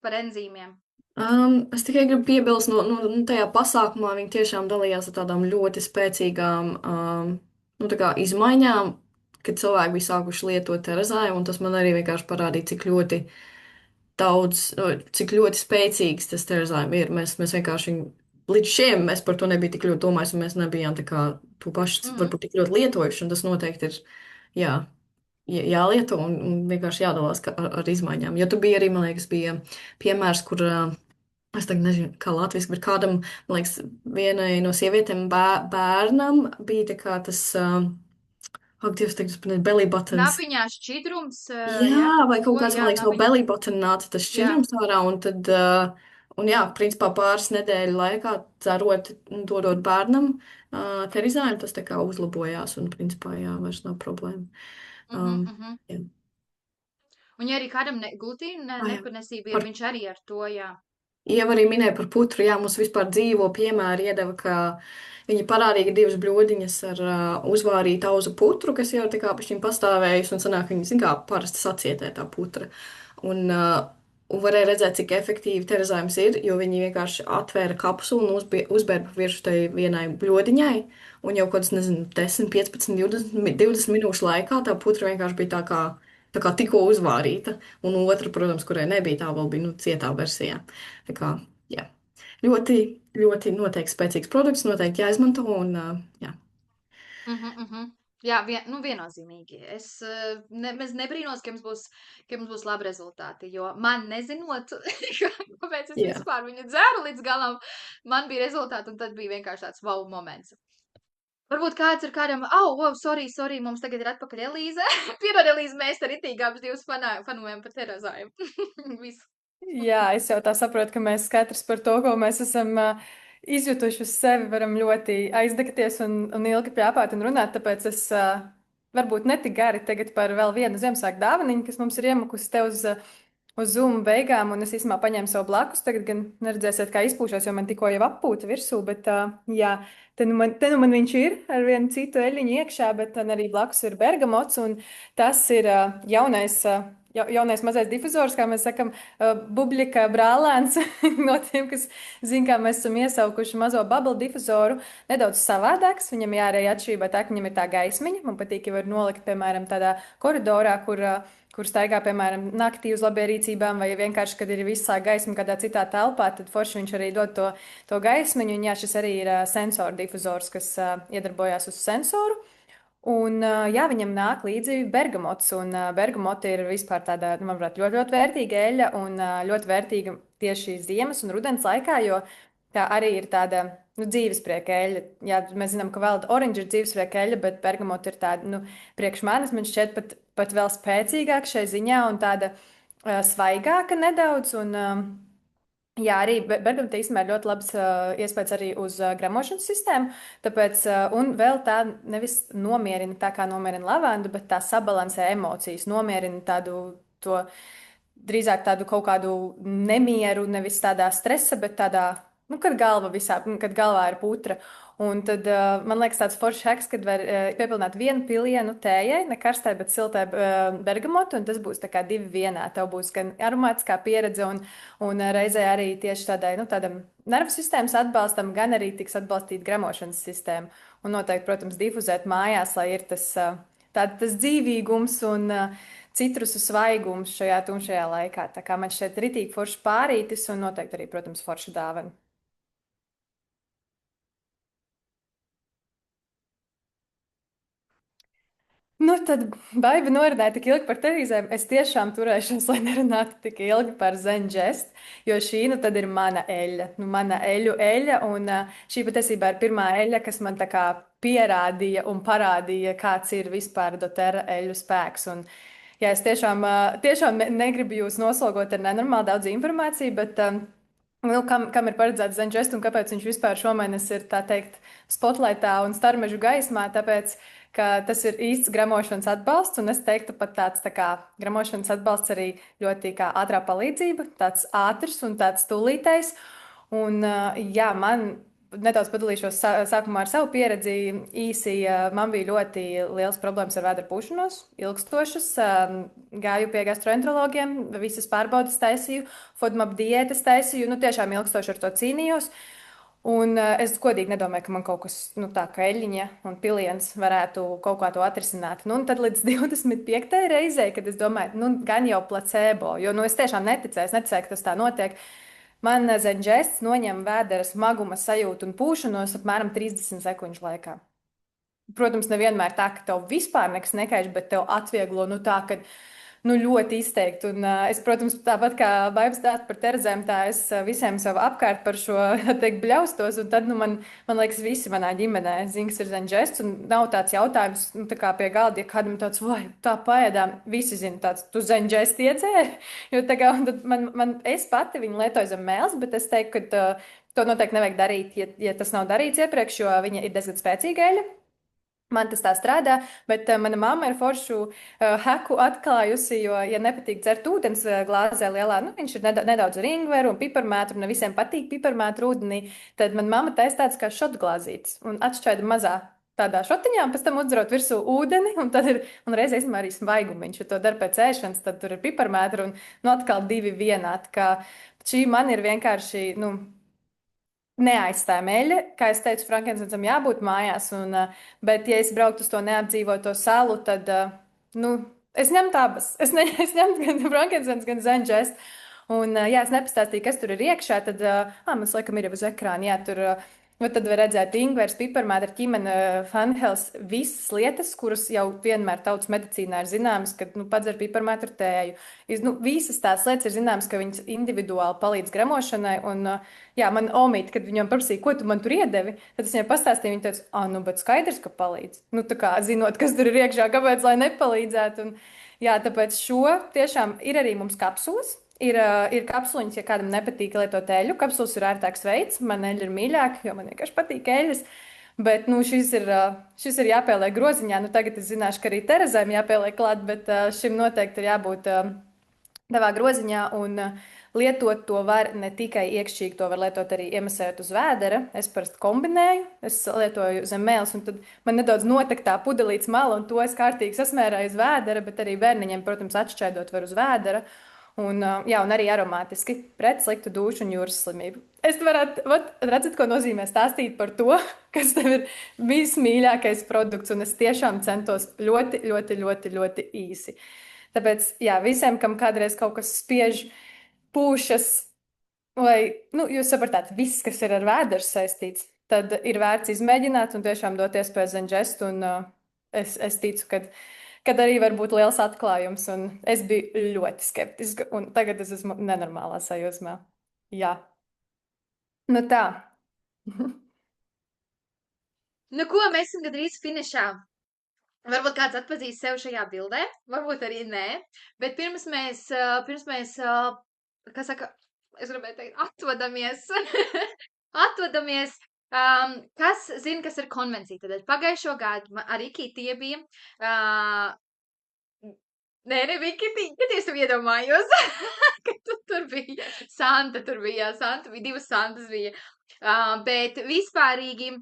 Speaker 1: par enzīmiem.
Speaker 3: Es tikai gribu piebilst, no tajā pasākumā viņi tiešām dalījās ar tādām ļoti spēcīgām nu, tā kā izmaiņām, kad cilvēki bija sākuši lietot terazāju, un tas man arī vienkārši parādīja, cik ļoti daudz, cik ļoti spēcīgs tas terazājums ir. Mēs vienkārši līdz šim mēs par to nebija tik ļoti domājuši, un mēs nebijām tā kā to pašu varbūt tik ļoti lietojuši, un tas noteikti ir, jā, jālieto un vienkārši jādalās ar izmaiņām. Jo tu biji arī, man liekas, bija piemērs, kur es tagad nezinu, kā latviešu, bet kādam, man liekas, vienai no sievietēm bērnam bija tā kā tas, ak, Dievs, tagad es paneļu, belly buttons.
Speaker 1: Napiņā šķidrums,
Speaker 3: Jā, vai kaut kāds, man liekas, no
Speaker 1: napiņā.
Speaker 3: belly button nāca tas šķidrums ārā, un tad, un jā, principā pāris nedēļu laikā cerot un dodot bērnam terizājumu, tas tā kā uzlabojās, un principā, jā, vairs nav problēma. Jā.
Speaker 1: Un ja arī kādam glutīna
Speaker 3: Jā.
Speaker 1: nepanesība ir, viņš arī ar to, jā.
Speaker 3: Ieva arī minēja par putru, jā, mums vispār dzīvo piemēri iedeva, ka viņi parādīja divas bļodiņas ar uzvārītu auzu putru, kas jau tā kā pa šīm pastāvējusi, un sanāk, viņi, zin kā, parasti sacietē tā putra. Un varēja redzēt, cik efektīvi terazājums ir, jo viņi vienkārši atvēra kapsulu un uzbēra pa virsmu tai vienai bļodiņai, un jau kaut kāds, nezinu, 10, 15, 20 minūšu laikā tā putra vienkārši bija tā kā tikko uzvārīta, un otra, protams, kurai nebija, tā vēl bija, nu, cietā versijā. Tā kā, jā, ļoti, ļoti noteikti spēcīgs produkts, noteikti jāizmanto, un, jā.
Speaker 1: Jā, nu, viennozīmīgi. Es nebrīnos, ka jums būs labi rezultāti, jo man nezinot, kāpēc es
Speaker 3: Jā.
Speaker 1: vispār viņu dzeru līdz galam, man bija rezultāti, un tad bija vienkārši tāds wow moments. Varbūt kāds ir kādam, sorry, mums tagad ir atpakaļ Elīze. Piedod, Elīze, mēs te ritīgi abas divas fanojam par terazājumu. Visu.
Speaker 2: Jā, es jau tā saprotu, ka mēs katrs par to, ko mēs esam izjutuši uz sevi, varam ļoti aizdegties un ilgi pļāpāt un runāt, tāpēc es varbūt netik gari tagad par vēl vienu Ziemassvētku dāvaniņu, kas mums ir iemukusi te uz Zoom beigām, un es īstenībā paņēmu savu blakus. Tagad gan neredzēsiet, kā izpūšos, jo man tikko jau appūta virsū, bet jā, te nu man viņš ir ar vienu citu eļļiņu iekšā, bet arī blakus ir bergamots, un tas ir jaunais mazais difuzors, kā mēs sakam, buļļika brālēns no tiem, kas zina, kā mēs esam iesaukuši mazo bubble difuzoru. Nedaudz savādāks, viņam jārēja atšķirībā tā, ka viņam ir tā gaismiņa. Man patīk, ja var nolikt, piemēram, tādā koridorā, kur staigā, piemēram, naktī uz labierīcībām, vai vienkārši, kad ir visā gaisma kādā citā telpā, tad forši viņš arī dod to gaismiņu. Un jā, šis arī ir sensoru difuzors, kas iedarbojās uz sensoru. Un, jā, viņam nāk līdzi bergamots, un bergamota ir vispār tāda, manuprāt, ļoti, ļoti vērtīga eļļa, un ļoti vērtīga tieši ziemas un rudens laikā, jo tā arī ir tāda, nu, dzīvesprieka eļļa. Jā, mēs zinām, ka vēl oranža ir dzīvesprieka eļļa, bet bergamota ir tāda, nu, priekš manis man šķiet pat vēl spēcīgāka šai ziņā un tāda svaigāka nedaudz, un jā, arī bergamota īstenībā ir ļoti labs iespējas arī uz gramošanas sistēmu, tāpēc, un vēl tā nevis nomierina tā, kā nomierina lavandu, bet tā sabalansē emocijas, nomierina drīzāk tādu kaut kādu nemieru, nevis tādā stresa, bet tādā, nu, kad galvā ir putra. Un tad man liekas tāds foršs heks, kad var piepildīt vienu pilienu tējai, ne karstai, bet siltai bergamotu, un tas būs tā kā divi vienā. Tev būs gan aromātiskā pieredze un reizē arī tieši tādai, nu, tādam nervu sistēmas atbalstam, gan arī tiks atbalstīta gramošanas sistēma. Un noteikti, protams, difuzēt mājās, lai ir tas dzīvīgums un citrusu svaigums šajā tumšajā laikā. Tā kā man šeit ritīgi forši pārītis un noteikti arī, protams, forši dāvana. Nu, tad Baiba norunāja tik ilgi par Terīzēm. Es tiešām turēšos, lai nerunātu tik ilgi par Zenžestu, jo šī nu tad ir mana eļļa. Nu, mana eļu eļļa, un šī patiesībā ir pirmā eļļa, kas man tā kā pierādīja un parādīja, kāds ir vispār doTERRA eļļu spēks. Un, jā, es tiešām negribu jūs noslogot ar nenormāli daudz informāciju, bet nu, kam ir paredzēts Zenžests un kāpēc viņš vispār šomēnes ir, tā teikt, spotlaitā un starmežu gaismā, tāpēc, ka tas ir īsts gramošanas atbalsts, un es teiktu pat tāds tā kā gramošanas atbalsts arī ļoti kā ātrā palīdzība, tāds ātrs un tāds tūlītais. Un jā, man nedaudz padalīšos sākumā ar savu pieredzi. Īsi man bija ļoti liels problēmas ar vēdra pūšanos, ilgstošas. Gāju pie gastroenterologiem, visas pārbaudas taisīju, FODMAP diētas taisīju, nu tiešām ilgstoši ar to cīnījos. Un es godīgi nedomāju, ka man kaut kas nu, tā kā eļļiņa un piliens varētu kaut kā to atrisināt. Nu, un tad līdz 25. reizei, kad es domāju, nu, gan jau placebo, jo nu, es tiešām neticēju, ka tas tā notiek. Man Zenžests noņem vēdera smaguma sajūtu un pūšanos apmēram 30 sekundžu laikā. Protams, nevienmēr tā, ka tev vispār nekas nekaiš, bet tev atvieglo nu, tā, ka nu, ļoti izteikti. Un es, protams, tāpat kā Baiba stāsta par Terezēm, tā es visiem sev apkārt par šo teikt bļaustos. Un tad, nu, man liekas, visi manā ģimenē zina, kas ir Zenžests. Un nav tāds jautājums, nu, tā kā pie galda, ja kādam tāds, vai tā paēdām, visi zina tāds, tu Zenžestu iedzēri. Jo tā kā es pati viņu lietoju zem mēles, bet es teiktu, ka to noteikti nevajag darīt, ja tas nav darīts iepriekš, jo viņa ir diezgan spēcīga eļļa. Man tas tā strādā, bet mana mamma ir foršu haku atklājusi, jo, ja nepatīk dzert ūdens glāzē lielā, nu, viņš ir nedaudz ar ingveru un piparmētru, un ne visiem patīk piparmētru ūdenī, tad man mamma taisa tāds kā šotglāzītes un atšķaida mazā tādā šotiņā, un pēc tam uzdzerot virsū ūdeni, un tad ir, un reiz izmēr arī svaigumiņš, ja to dara pēc ēšanas, tad tur ir piparmētru, un, nu, atkal divi vienā, tā kā šī man ir vienkārši, nu, neaizstājama eļļa. Kā es teicu, Frankensteinsam jābūt mājās, bet, ja es brauktu uz to neapdzīvoto salu, tad, nu, es ņemtu abas. Es ņemtu gan Frankensteins, gan Zenžestu. Un, jā, es nepastāstīju, kas tur ir iekšā, tad, man laikam ir jau uz ekrāna, jā, tur, tad var redzēt ingvers, piparmētra, ķimene, fanhels, visas lietas, kuras jau vienmēr tautas medicīnā ir zināmas, kad, nu, padzer piparmētru tēju. Nu, visas tās lietas ir zināmas, ka viņas individuāli palīdz gramošanai, un, jā, man omīt, kad viņam prasīja, ko tu man tur iedevi, tad es viņai pastāstīju, viņa teica, nu, bet skaidrs, ka palīdz. Nu, tā kā, zinot, kas tur ir iekšā, kāpēc, lai nepalīdzētu, un, jā, tāpēc šo tiešām ir arī mums kapsulas. Ir kapsuliņas, ja kādam nepatīk lietot eļļu. Kapsulas ir ērtāks veids. Man eļļa ir mīļāka, jo man vienkārši patīk eļļas. Bet nu, šis ir jāpieliek groziņā. Nu, tagad es zināšu, ka arī Terezēm jāpieliek klāt, bet šim noteikti ir jābūt tavā groziņā. Un lietot to var ne tikai iekšķīgi, to var lietot arī iemasējot uz vēdera. Es parasti kombinēju. Es lietoju zem mēles, un tad man nedaudz notek tā pudelītes mala, un to es kārtīgi sasmērēju uz vēdera, bet arī bērniņiem, protams, atšķaidot var uz vēdera. Un, jā, un arī aromātiski pret sliktu dušu un jūras slimību. Es varētu, redzat, ko nozīmē stāstīt par to, kas tev ir vismīļākais produkts, un es tiešām centos ļoti, ļoti, ļoti, ļoti īsi. Tāpēc, jā, visiem, kam kādreiz kaut kas spiež pūšas, vai, nu, jūs sapratāt, viss, kas ir ar vēders saistīts, tad ir vērts izmēģināt un tiešām doties pēc Zenžestu, un es ticu, kad arī var būt liels atklājums, un es biju ļoti skeptiska, un tagad es esmu nenormālā sajūsmā. Jā. Nu tā.
Speaker 1: Nu ko, mēs esam gandrīz finišā. Varbūt kāds atpazīst sev šajā bildē, varbūt arī nē, bet pirms mēs, kā saka, es gribēju teikt, atvadamies, kas zina, kas ir konvencija? Tad pagājušo gadu arī Kitija bija. Nē, nebija Kitija. Kad es tev iedomājos? Ka tu tur bija. Santa tur bija. Santa bija, divas Santas bija. Bet vispārīgi,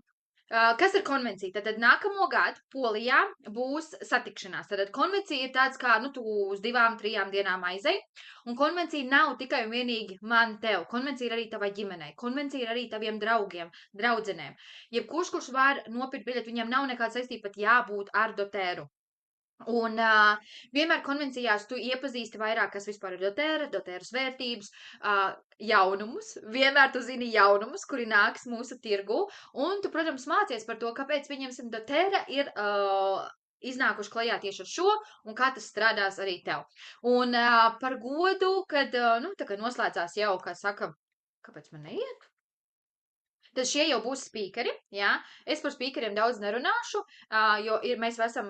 Speaker 1: kas ir konvencija? Tad nākamo gadu Polijā būs satikšanās. Tad konvencija ir tāds kā, nu, tu uz 2-3 dienām aizej. Un konvencija nav tikai un vienīgi man tev. Konvencija ir arī tavai ģimenei. Konvencija ir arī taviem draugiem, draudzenēm. Jebkurš, kurš var nopirkt biļeti, viņam nav nekāda saistība pat jābūt ar doTERRu. Un vienmēr konvencijās tu iepazīsti vairāk, kas vispār ir doTERRa, doTERRas vērtības, jaunumus. Vienmēr tu zini jaunumus, kuri nāks mūsu tirgu. Un tu, protams, mācies par to, kāpēc viņiem doTERRa ir iznākuši klajā tieši ar šo, un kā tas strādās arī tev. Un par godu, kad, nu, tā kā noslēdzās jau, kā saka, kāpēc man neiet? Tad šie jau būs spīkeri, jā. Es par spīkeriem daudz nerunāšu, jo mēs esam,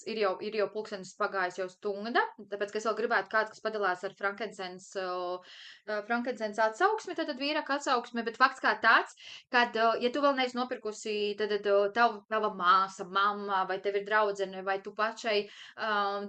Speaker 1: ir jau pulkstenis pagājis jau stunda, tāpēc, ka es vēl gribētu kāds, kas padalās ar Frankensens atsauksmi, tad vīraka atsauksmi, bet fakts kā tāds, kad, ja tu vēl neesi nopirkusi, tad tava māsa, mamma, vai tev ir draudzene, vai tu pašai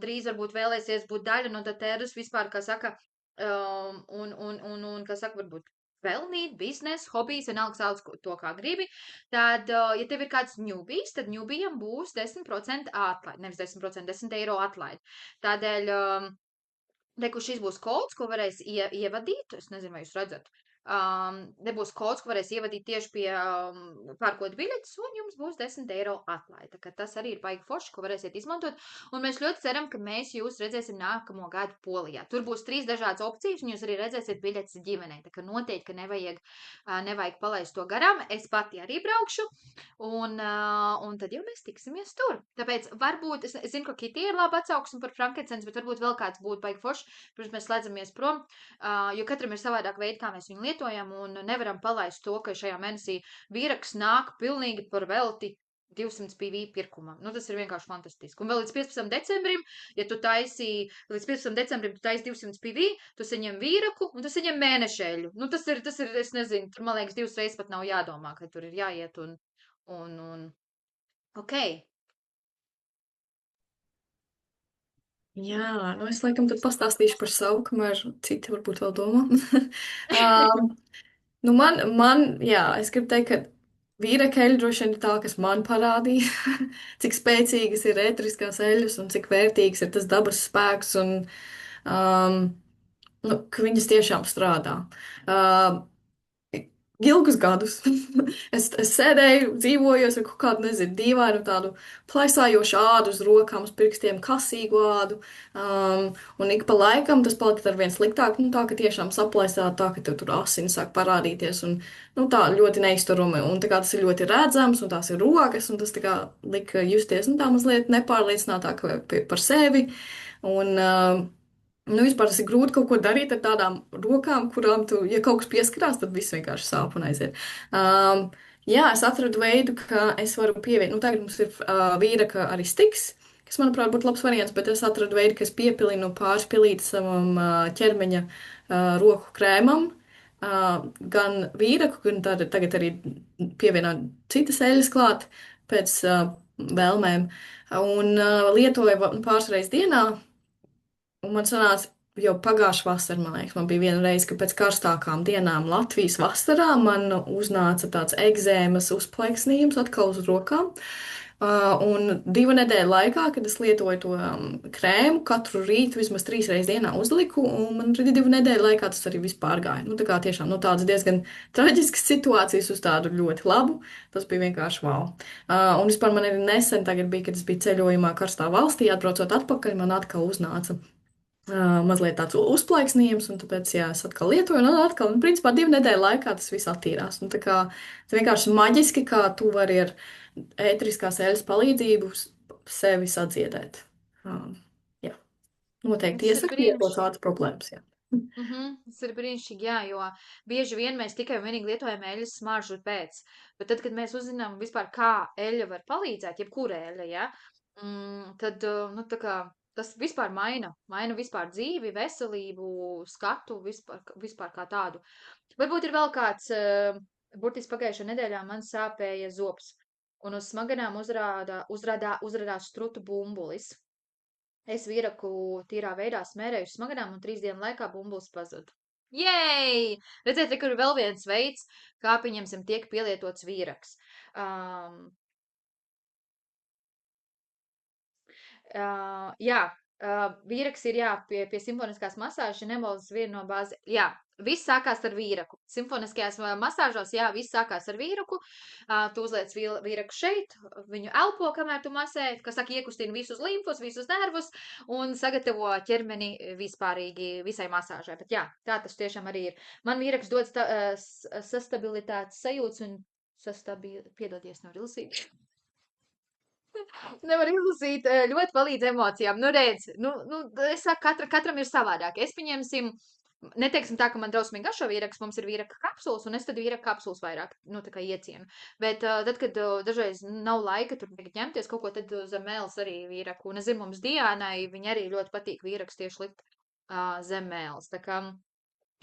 Speaker 1: drīz varbūt vēlēsies būt daļa no tā tēras vispār, kā saka, kā saka, varbūt pelnīt, biznes, hobijs, vienalga sauc to, kā gribi, tad, ja tev ir kāds ņūbijs, tad ņūbijam būs 10% atlaid, nevis 10%, 10 eiro atlaid. Tādēļ, reku šis būs kods, ko varēs ievadīt, es nezinu, vai jūs redzat, nebūs kods, ko varēs ievadīt tieši pie pērkot biļetes, un jums būs 10 eiro atlaide. Tas arī ir baigi forši, ko varēsiet izmantot, un mēs ļoti ceram, ka mēs jūs redzēsim nākamo gadu Polijā. Tur būs 3 dažādas opcijas, un jūs arī redzēsiet biļetes ģimenei, tā ka noteikti, ka nevajag palaist to garām. Es pati arī braukšu, un tad jau mēs tiksimies tur. Tāpēc varbūt, es zinu, ka Kitī ir laba atsauksme par Frankensens, bet varbūt vēl kāds būtu baigi forši, pirms mēs slēdzamies prom, jo katram ir savādāk veidi, kā mēs viņu lietojam, un nevaram palaist to, ka šajā mēnesī vīraks nāk pilnīgi par velti 200 PV pirkumam. Nu, tas ir vienkārši fantastiski. Un vēl līdz 15. decembrim, ja tu taisi, līdz 15. decembrim tu taisi 200 PV, tu saņem vīraku, un tu saņem mēnešeļu. Nu, tas ir, es nezinu, tur, man liekas, 2 reizes pat nav jādomā, ka tur ir jāiet ok.
Speaker 3: Jā, nu es laikam tad pastāstīšu par savu, kamēr citi varbūt vēl domā. Nu jā, es gribu teikt, ka vīraka eļļa droši vien ir tā, kas man parādīja, cik spēcīgas ir ētriskās eļļas un cik vērtīgs ir tas dabas spēks un nu, ka viņas tiešām strādā. Ilgus gadus. es sēdēju, dzīvojos ar kaut kādu, nezinu, dīvainu tādu plaisājošu ādu uz rokām, uz pirkstiem, kasīgu ādu. Un ik pa laikam tas palika ar vien sliktāk, nu tā, ka tiešām saplaisā, tā, ka tev tur asins sāk parādīties un, nu tā, ļoti neizturumi. Un tā kā tas ir ļoti redzams, un tās ir rokas, un tas tā kā lika justies, nu tā mazliet nepārliecinātāk par sevi. Un, nu, vispār tas ir grūti kaut ko darīt ar tādām rokām, kurām tu, ja kaut kas pieskarās, tad viss vienkārši sāp un aiziet. Jā, es atradu veidu, kā es varu pievienot. Nu, tagad mums ir vīraka arī stiks, kas, manuprāt, būtu labs variants, bet es atradu veidu, ka es piepilinu pāris pilītes savam ķermeņa roku krēmam. Gan vīraku, gan tagad arī pievienot citas eļas klāt pēc vēlmēm. Un lietoju pāris reizes dienā. Un man sanāca jau pagājušā vasarā, man liekas, man bija viena reize, ka pēc karstākām dienām Latvijas vasarā man uznāca tāds egzēmas uzplaiksnījums atkal uz rokām. Un 2 nedēļu laikā, kad es lietoju to krēmu, katru rītu vismaz 3 reizes dienā uzliku, un man 2 nedēļu laikā tas arī viss pārgāja. Nu, tā kā tiešām nu, tādas diezgan traģiskas situācijas uz tādu ļoti labu. Tas bija vienkārši wow. Un vispār man arī nesen tagad bija, kad es biju ceļojumā karstā valstī, atbraucot atpakaļ, man atkal uznāca mazliet tāds uzplaiksnījums, un tāpēc, jā, es atkal lietoju, un atkal, un principā 2 nedēļu laikā tas viss attīrās. Un tā kā tas vienkārši maģiski, kā tu vari ar ētriskās eļas palīdzību sevi sadziedēt. Jā, noteikti iesaku lietot tādas problēmas, jā.
Speaker 1: Tas ir brīnišķīgi, jā, jo bieži vien mēs tikai un vienīgi lietojam eļas smaržu pēc, bet tad, kad mēs uzzinām vispār, kā eļa var palīdzēt, jebkura eļa, jā, tad, nu, tā kā tas vispār maina vispār dzīvi, veselību, skatu, vispār kā tādu. Varbūt ir vēl kāds, burtiski pagājušajā nedēļā man sāpēja zobs, un uz smaganām uzrādās strutu bumbulis. Es vīraku tīrā veidā smērēju uz smaganām, un 3 dienu laikā bumbulis pazuda. Jej! Redziet, kur ir vēl viens veids, kā pieņemsim tiek pielietots vīraks. Jā, vīraks ir pie simfoniskās masāžas, nemaldas viena no bāzi. Jā, viss sākās ar vīraku. Simfoniskajās masāžos, jā, viss sākās ar vīraku. Tu uzliec vīraku šeit, viņu elpo, kamēr tu masē, kas saka, iekustina visus limfus, visus nervus un sagatavo ķermeni vispārīgi visai masāžai. Bet jā, tā tas tiešām arī ir. Man vīraks dod sastabilitātes sajūts un piedodies no rilsīgi. Nevar izlasīt, ļoti palīdz emocijām. Nu, redz, es saku, katram ir savādāk. Es pieņemsim, neteiksim tā, ka man drausmīgi garšo vīraks, mums ir vīraka kapsulas, un es tad vīraka kapsulas vairāk, tā kā iecienu. Bet tad, kad dažreiz nav laika tur ņemties kaut ko, tad zem mēles arī vīraku. Un es zinu, mums Diānai, viņa arī ļoti patīk vīraks tieši likt zem mēles. Tā kā,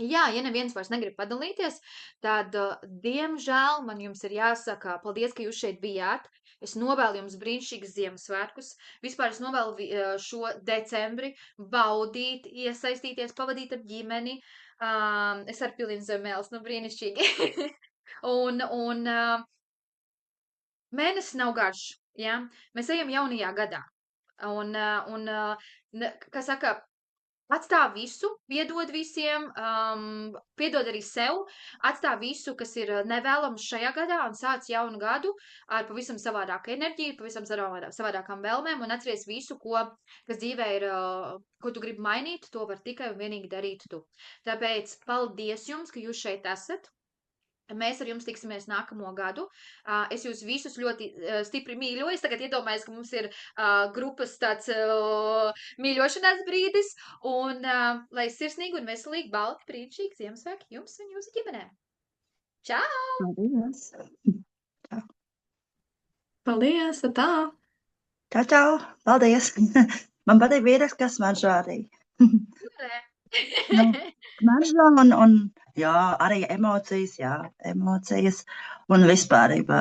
Speaker 1: jā, ja neviens vairs negrib padalīties, tad, diemžēl, man jums ir jāsaka, paldies, ka jūs šeit bijāt. Es novēlu jums brīnišķīgus Ziemassvētkus. Vispār es novēlu šo decembri baudīt, iesaistīties, pavadīt ar ģimeni. Es ar pilinu zem mēles, brīnišķīgi. un mēnesis nav garš, ja? Mēs ejam jaunajā gadā. Kā saka, atstā visu, piedod visiem, piedod arī sev, atstā visu, kas ir nevēlams šajā gadā un sāc jaunu gadu ar pavisam savādāku enerģiju, pavisam savādākām vēlmēm un atceries visu, kas dzīvē ir, ko tu gribi mainīt, to var tikai un vienīgi darīt tu. Tāpēc paldies jums, ka jūs šeit esat. Mēs ar jums tiksimies nākamo gadu. Es jūs visus ļoti stipri mīļoju. Es tagad iedomājos, ka mums ir grupas tāds mīļošanās brīdis. Un lai sirsnīgi un veselīgi, balti, brīnišķīgi Ziemassvētki jums un jūsu ģimenēm. Čau!
Speaker 5: Paldies!
Speaker 3: Paldies, tā!
Speaker 5: Čau, čau! Paldies! Man patīk vīraks, kas smaržo arī. Smaržo un jā, arī emocijas un vispārībā